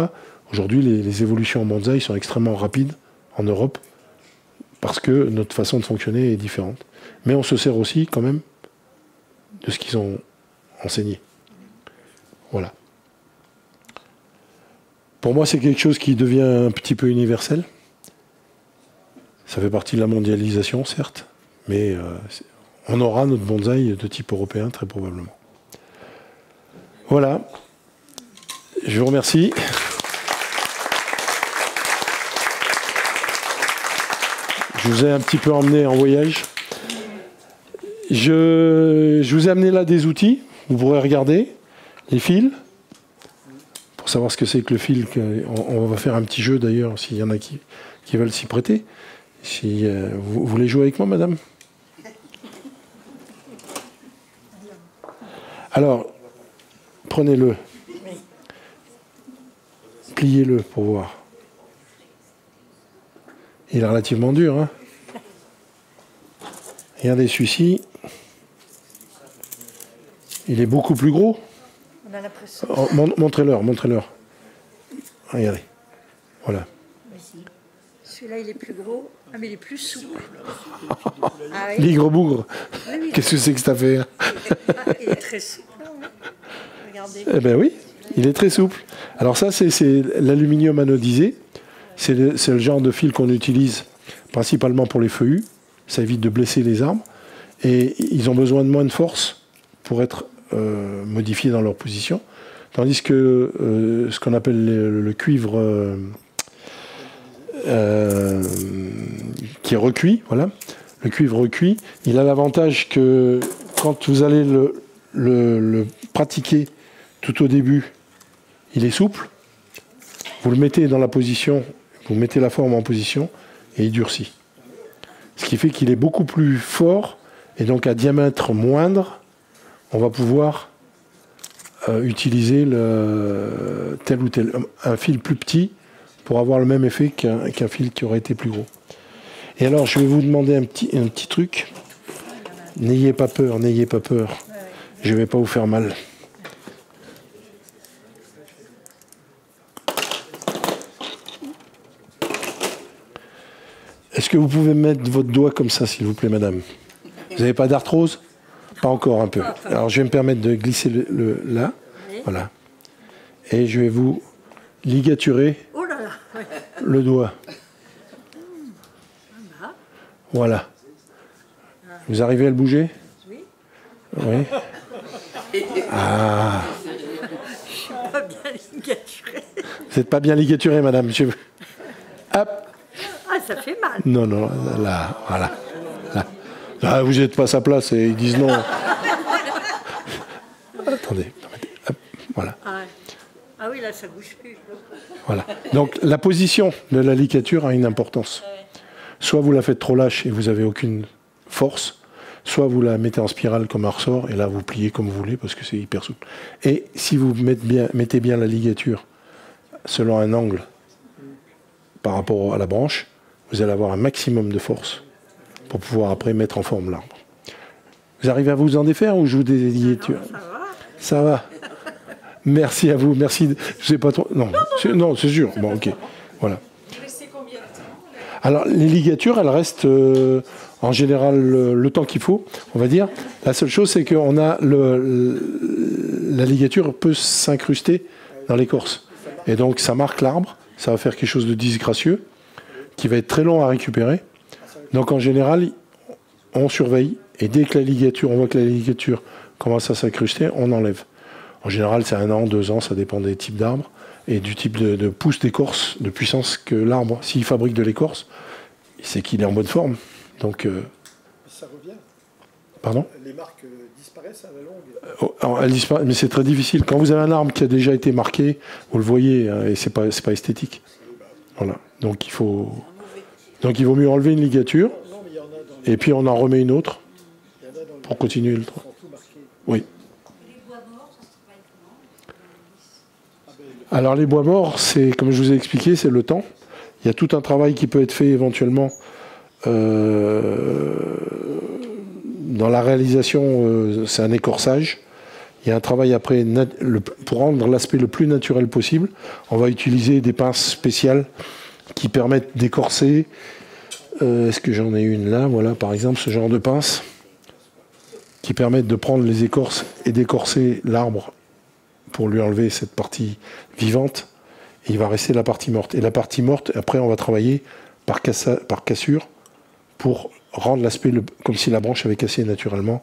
aujourd'hui, les évolutions en bonsaï sont extrêmement rapides en Europe, parce que notre façon de fonctionner est différente. Mais on se sert aussi, quand même, de ce qu'ils ont enseigné. Voilà. Pour moi, c'est quelque chose qui devient un petit peu universel. Ça fait partie de la mondialisation, certes, mais on aura notre bonsaï de type européen, très probablement. Voilà. Je vous remercie. Je vous ai un petit peu emmené en voyage. Je vous ai amené là des outils. Vous pourrez regarder les fils. Pour savoir ce que c'est que le fil, on va faire un petit jeu d'ailleurs, s'il y en a qui veulent s'y prêter. Si, vous voulez jouer avec moi, madame? Alors, prenez-le. Pliez-le pour voir. Il est relativement dur, hein? Regardez celui-ci. Il est beaucoup plus gros. On a l'impression. Oh, montrez-leur, montrez-leur. Regardez. Voilà. Celui-là, il est plus gros. Ah, mais il est plus souple. Ah, oui. Ligre-bougre. Oui, oui. Qu'est-ce que c'est que cette affaire? Il est très souple. Regardez. Eh bien oui, il est très souple. Alors ça, c'est l'aluminium anodisé. C'est le genre de fil qu'on utilise principalement pour les feuillus. Ça évite de blesser les arbres. Et ils ont besoin de moins de force pour être modifiés dans leur position. Tandis que ce qu'on appelle le cuivre qui est recuit, voilà, le cuivre recuit, il a l'avantage que quand vous allez le pratiquer tout au début, il est souple. Vous le mettez dans la position, vous mettez la forme en position et il durcit. Ce qui fait qu'il est beaucoup plus fort et donc à diamètre moindre, on va pouvoir utiliser tel ou tel, un fil plus petit pour avoir le même effet qu'un fil qui aurait été plus gros. Et alors, je vais vous demander un petit truc. N'ayez pas peur, n'ayez pas peur. Je ne vais pas vous faire mal. Est-ce que vous pouvez mettre votre doigt comme ça, s'il vous plaît, madame? Vous n'avez pas d'arthrose? Pas encore, un peu. Alors, je vais me permettre de glisser là. Voilà. Et je vais vous ligaturer le doigt. Voilà. Vous arrivez à le bouger? Oui. Oui. Ah. Je suis pas bien ligaturé. Vous n'êtes pas bien ligaturé, madame. Hop. Ah, ça fait mal. Non, non, là, voilà. Là. Ah, vous n'êtes pas à sa place et ils disent non. Attendez. Hop. Voilà. Ah oui, là, ça bouge plus. Voilà. Donc, la position de la ligature a une importance. Soit vous la faites trop lâche et vous n'avez aucune force, soit vous la mettez en spirale comme un ressort, et là, vous pliez comme vous voulez parce que c'est hyper souple. Et si vous mettez bien la ligature selon un angle par rapport à la branche, vous allez avoir un maximum de force pour pouvoir après mettre en forme l'arbre. Vous arrivez à vous en défaire ou je vous déligature? Ça va. Merci à vous. Merci. Je sais pas trop. Non, c'est sûr. Bon, ok. Voilà. Alors, les ligatures, elles restent en général le temps qu'il faut, on va dire. La seule chose, c'est qu'on a la ligature peut s'incruster dans l'écorce. Et donc, ça marque l'arbre. Ça va faire quelque chose de disgracieux, qui va être très long à récupérer. Donc, en général, on surveille. Et dès que on voit que la ligature commence à s'incruster, on enlève. En général, c'est 1 an, 2 ans, ça dépend des types d'arbres et du type de pousse d'écorce, de puissance que l'arbre, s'il fabrique de l'écorce, c'est qu'il est en bonne forme. Donc, ça revient. Pardon? Les marques disparaissent à la longue. Elles disparaissent, mais c'est très difficile. Quand vous avez un arbre qui a déjà été marqué, vous le voyez, hein, et c'est pas esthétique. Voilà. Donc il vaut mieux enlever une ligature, et puis on en remet une autre pour continuer le travail. Oui. Alors les bois morts, c'est comme je vous ai expliqué, c'est le temps. Il y a tout un travail qui peut être fait éventuellement dans la réalisation, c'est un écorçage. Il y a un travail après pour rendre l'aspect le plus naturel possible. On va utiliser des pinces spéciales qui permettent d'écorcer. Est-ce que j'en ai une là? Voilà, par exemple, ce genre de pince qui permettent de prendre les écorces et d'écorcer l'arbre pour lui enlever cette partie vivante, et il va rester la partie morte. Et la partie morte, après, on va travailler par cassure pour rendre l'aspect comme si la branche avait cassé naturellement.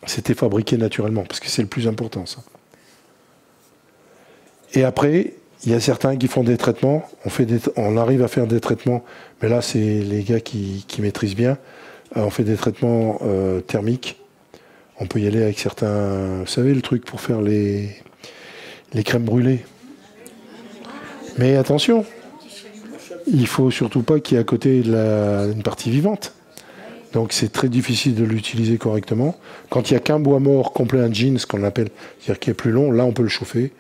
C'était fabriqué naturellement, parce que c'est le plus important, ça. Et après, il y a certains qui font des traitements. On arrive à faire des traitements, mais là, c'est les gars qui maîtrisent bien. On fait des traitements thermiques. On peut y aller avec certains... Vous savez, le truc pour faire les crèmes brûlées. Mais attention, il faut surtout pas qu'il y ait à côté une partie vivante. Donc c'est très difficile de l'utiliser correctement. Quand il n'y a qu'un bois mort complet, un jean, ce qu'on appelle, c'est-à-dire qui est plus long, là on peut le chauffer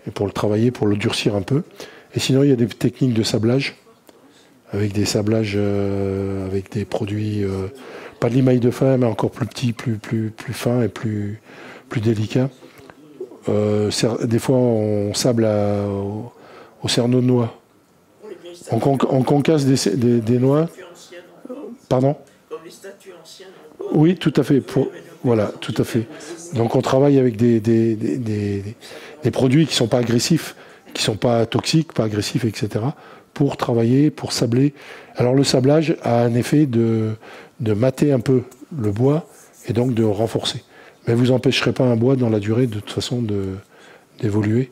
et pour le travailler, pour le durcir un peu. Et sinon il y a des techniques de sablage, avec des sablages, avec des produits, pas de l'émail de fin, mais encore plus petits, plus fins et plus délicats. Des fois on sable au cerneau de noix. On concasse des noix. Pardon? Comme les statues anciennes. Oui, tout à fait. Voilà, tout à fait. Donc on travaille avec des produits qui ne sont pas agressifs, qui ne sont pas toxiques, pas agressifs, etc. pour travailler, pour sabler. Alors le sablage a un effet de mater un peu le bois et donc de renforcer. Mais vous n'empêcherez pas un bois dans la durée de toute façon d'évoluer.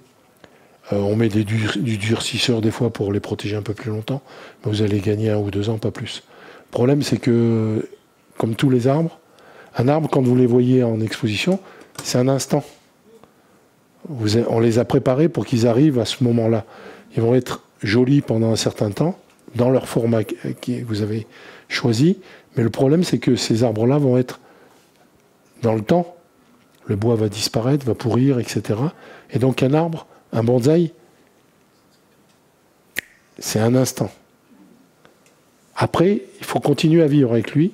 On met du durcisseur des fois pour les protéger un peu plus longtemps, mais vous allez gagner 1 ou 2 ans, pas plus. Le problème, c'est que, comme tous les arbres, un arbre, quand vous les voyez en exposition, c'est un instant. On les a préparés pour qu'ils arrivent à ce moment-là. Ils vont être jolis pendant un certain temps, dans leur format que vous avez choisi, mais le problème, c'est que ces arbres-là vont être dans le temps. Le bois va disparaître, va pourrir, etc. Et donc un arbre, un bonsaï, c'est un instant. Après, il faut continuer à vivre avec lui.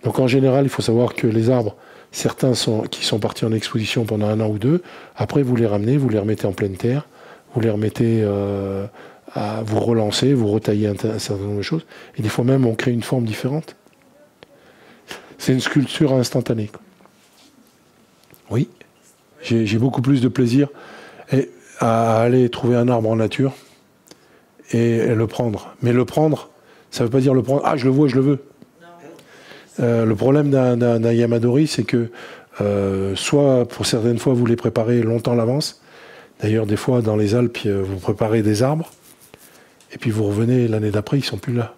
Donc en général, il faut savoir que les arbres, certains qui sont partis en exposition pendant 1 an ou 2, après vous les ramenez, vous les remettez en pleine terre, vous les remettez vous relancer, vous retailler un certain nombre de choses. Et des fois même, on crée une forme différente. C'est une sculpture instantanée. Oui, j'ai beaucoup plus de plaisir à aller trouver un arbre en nature et le prendre. Mais le prendre, ça ne veut pas dire le prendre. Ah, je le vois, je le veux. Le problème d'un Yamadori, c'est que soit pour certaines fois, vous les préparez longtemps à l'avance. D'ailleurs, des fois, dans les Alpes, vous préparez des arbres. Et puis vous revenez l'année d'après, ils ne sont plus là.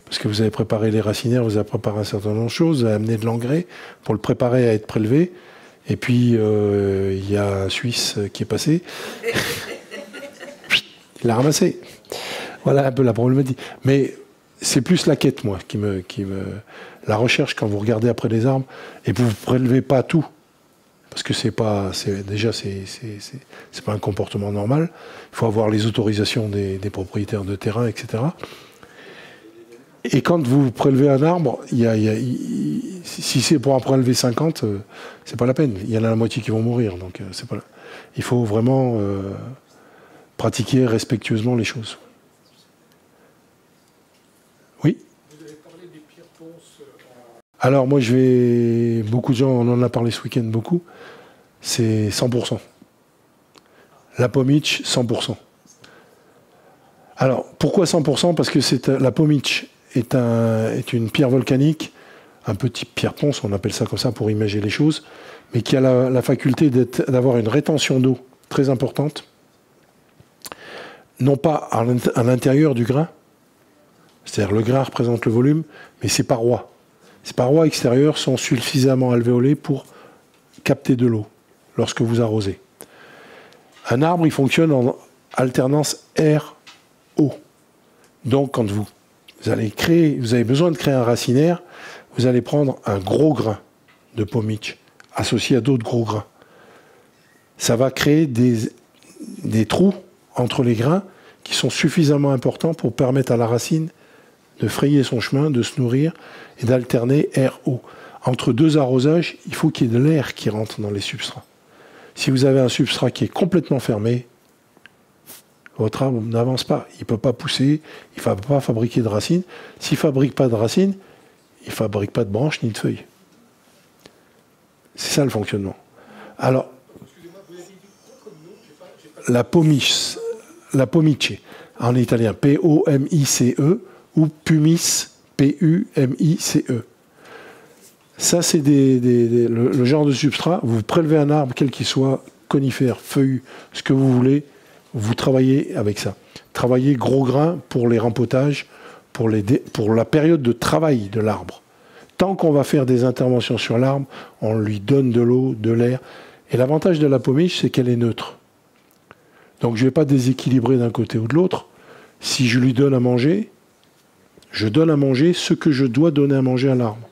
Parce que vous avez préparé les racinaires, vous avez préparé un certain nombre de choses, vous avez amené de l'engrais pour le préparer à être prélevé. Et puis, il y a un Suisse qui est passé. Il l'a ramassé. Voilà un peu la problématique. Mais c'est plus la quête, moi, qui me... La recherche, quand vous regardez après les arbres, et vous ne prélevez pas tout. Parce que c'est pas un comportement normal. Il faut avoir les autorisations des propriétaires de terrain, etc. Et quand vous prélevez un arbre, si c'est pour en prélever 50, c'est pas la peine. Il y en a la moitié qui vont mourir. Donc c'est pas. Il faut vraiment pratiquer respectueusement les choses. Oui. Vous avez parlé des pierres ponces. Alors moi, beaucoup de gens, on en a parlé ce week-end beaucoup. C'est 100%. La Pommitch, 100%. Alors, pourquoi 100%? Parce que la Pommitch est une pierre volcanique, un peu type pierre ponce, on appelle ça comme ça pour imager les choses, mais qui a la faculté d'avoir une rétention d'eau très importante, non pas à l'intérieur du grain, c'est-à-dire le grain représente le volume, mais ses parois. Ces parois extérieures sont suffisamment alvéolées pour capter de l'eau lorsque vous arrosez. Un arbre, il fonctionne en alternance air-eau. Donc, quand vous avez besoin de créer un racinaire, vous allez prendre un gros grain de Pommitch associé à d'autres gros grains. Ça va créer des trous entre les grains qui sont suffisamment importants pour permettre à la racine de frayer son chemin, de se nourrir et d'alterner air-eau. Entre deux arrosages, il faut qu'il y ait de l'air qui rentre dans les substrats. Si vous avez un substrat qui est complètement fermé, votre arbre n'avance pas. Il ne peut pas pousser, il ne va pas fabriquer de racines. S'il ne fabrique pas de racines, il ne fabrique pas de branches ni de feuilles. C'est ça le fonctionnement. Alors, la Pommitch, en italien, P-O-M-I-C-E, ou Pumice, P-U-M-I-C-E. Ça, c'est le genre de substrat. Vous prélevez un arbre, quel qu'il soit, conifère, feuillu, ce que vous voulez, vous travaillez avec ça. Travaillez gros grains pour les rempotages, pour la période de travail de l'arbre. Tant qu'on va faire des interventions sur l'arbre, on lui donne de l'eau, de l'air. Et l'avantage de la Pommitch, c'est qu'elle est neutre. Donc je ne vais pas déséquilibrer d'un côté ou de l'autre. Si je lui donne à manger, je donne à manger ce que je dois donner à manger à l'arbre.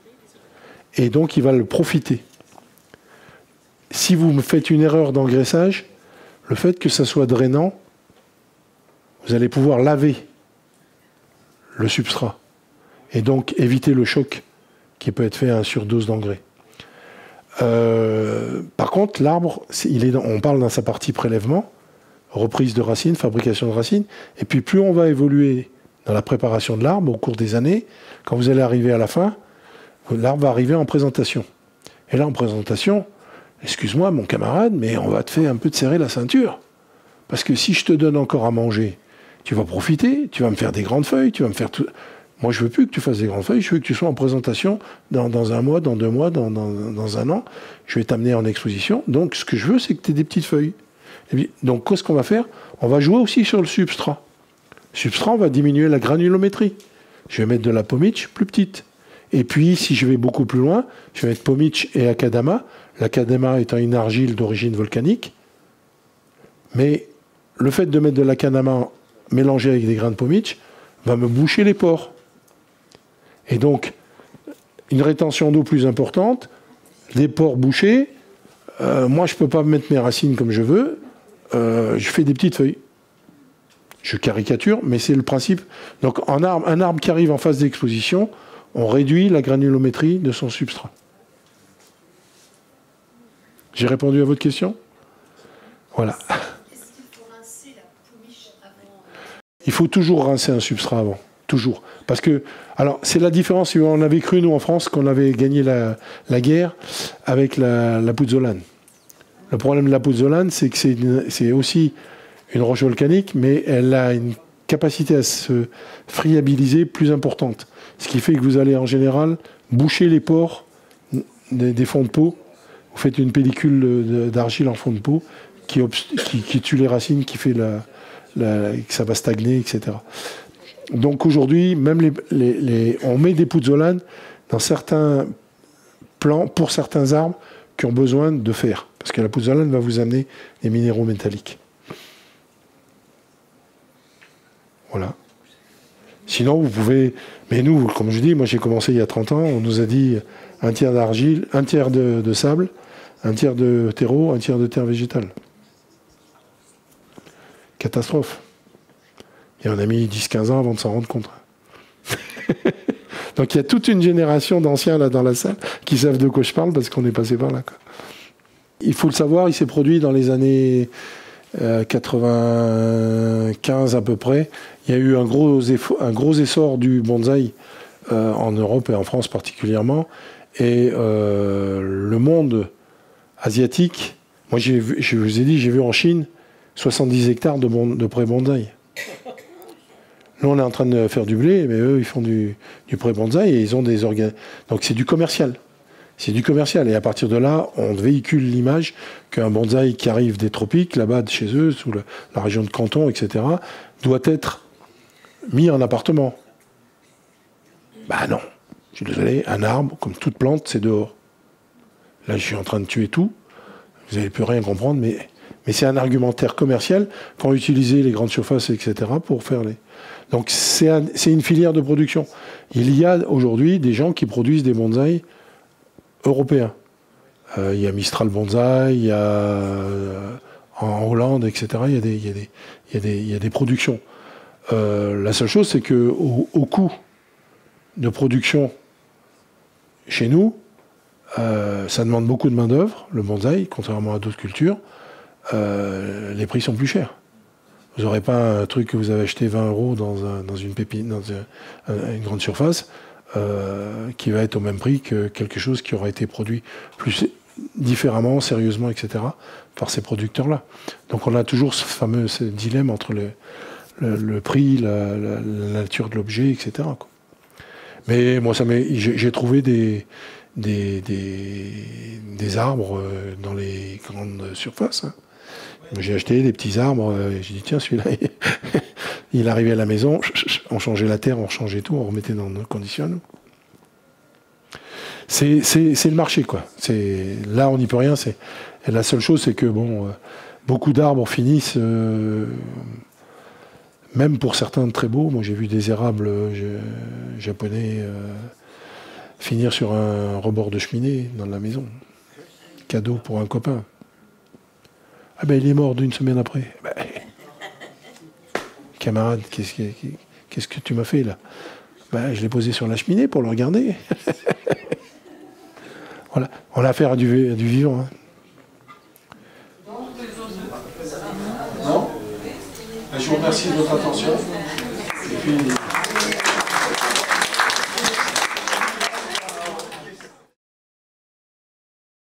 Et donc, il va le profiter. Si vous me faites une erreur d'engraissage, le fait que ça soit drainant, vous allez pouvoir laver le substrat. Et donc, éviter le choc qui peut être fait à une surdose d'engrais. Par contre, l'arbre, on parle dans sa partie prélèvement, reprise de racines, fabrication de racines. Et puis, plus on va évoluer dans la préparation de l'arbre au cours des années, quand vous allez arriver à la fin, l'arbre va arriver en présentation. Et là, en présentation, excuse-moi, mon camarade, mais on va te faire un peu te serrer la ceinture. Parce que si je te donne encore à manger, tu vas profiter, tu vas me faire des grandes feuilles, tu vas me faire tout. Moi, je veux plus que tu fasses des grandes feuilles, je veux que tu sois en présentation dans un mois, dans 2 mois, dans un an. Je vais t'amener en exposition. Donc, ce que je veux, c'est que tu aies des petites feuilles. Et puis, donc, qu'est-ce qu'on va faire? On va jouer aussi sur le substrat. Le substrat, on va diminuer la granulométrie. Je vais mettre de la Pommitch plus petite. Et puis, si je vais beaucoup plus loin, je vais mettre Pommitch et Akadama. L'Akadama étant une argile d'origine volcanique. Mais le fait de mettre de l'Akadama mélangé avec des grains de Pommitch va me boucher les pores. Et donc, une rétention d'eau plus importante, des pores bouchés. Moi, je ne peux pas mettre mes racines comme je veux. Je fais des petites feuilles. Je caricature, mais c'est le principe. Donc, un arbre qui arrive en phase d'exposition, on réduit la granulométrie de son substrat. J'ai répondu à votre question? Voilà. Est-ce qu'il faut rincer la Pommitch avant Il faut toujours rincer un substrat avant. Toujours. Parce que, alors, c'est la différence. On avait cru, nous, en France, qu'on avait gagné la guerre avec la pouzzolane. Le problème de la pouzzolane, c'est que c'est aussi une roche volcanique, mais elle a une capacité à se friabiliser plus importante. Ce qui fait que vous allez, en général, boucher les pores des fonds de peau. Vous faites une pellicule d'argile en fond de peau qui tue les racines, qui fait que ça va stagner, etc. Donc aujourd'hui, même on met des pouzzolanes dans certains plants, pour certains arbres qui ont besoin de fer. Parce que la pouzzolane va vous amener des minéraux métalliques. Voilà. Sinon, vous pouvez... Mais nous, comme je dis, moi j'ai commencé il y a 30 ans, on nous a dit un tiers d'argile, un tiers de sable, un tiers de terreau, un tiers de terre végétale. Catastrophe. Et on a mis 10-15 ans avant de s'en rendre compte. Donc il y a toute une génération d'anciens là dans la salle qui savent de quoi je parle parce qu'on est passé par là, quoi. Il faut le savoir, il s'est produit dans les années 95 à peu près. Il y a eu un gros essor du bonsaï en Europe et en France particulièrement. Et le monde asiatique, moi je vous ai dit, j'ai vu en Chine 70 hectares de pré-bonsaï. Nous, on est en train de faire du blé, mais eux, ils font du pré-bonsaï et ils ont des organes. Donc, c'est du commercial. C'est du commercial. Et à partir de là, on véhicule l'image qu'un bonsaï qui arrive des tropiques, là-bas, de chez eux, sous la région de Canton, etc., doit être mis en appartement. Bah non. Je suis désolé, un arbre, comme toute plante, c'est dehors. Là, je suis en train de tuer tout. Vous n'allez plus rien comprendre, mais c'est un argumentaire commercial qu'ont utilisé les grandes surfaces, etc., pour faire les... Donc c'est une filière de production. Il y a aujourd'hui des gens qui produisent des bonsaïs européens. Il y a Mistral Bonsaï, il y a en Hollande, etc. Il y a des productions. La seule chose, c'est qu'au coût de production chez nous, ça demande beaucoup de main-d'œuvre, le bonsaï, contrairement à d'autres cultures. Les prix sont plus chers. Vous n'aurez pas un truc que vous avez acheté 20 € dans une grande surface qui va être au même prix que quelque chose qui aura été produit plus différemment, sérieusement, etc. par ces producteurs-là. Donc on a toujours ce fameux dilemme entre le prix, la nature de l'objet, etc., quoi. Mais moi, j'ai trouvé des arbres dans les grandes surfaces, hein. J'ai acheté des petits arbres, et j'ai dit tiens, celui-là, il arrivait à la maison, on changeait la terre, on changeait tout, on remettait dans nos conditions. C'est le marché, quoi. Là, on n'y peut rien. La seule chose, c'est que bon, beaucoup d'arbres finissent, même pour certains très beaux. Moi, j'ai vu des érables japonais finir sur un rebord de cheminée dans la maison. Cadeau pour un copain. Ah ben il est mort d'une semaine après. Ben, camarade, qu'est-ce que tu m'as fait là? Ben, je l'ai posé sur la cheminée pour le regarder. Voilà, on a affaire à du vivant. Hein. Non? Je vous remercie de votre attention. Et puis,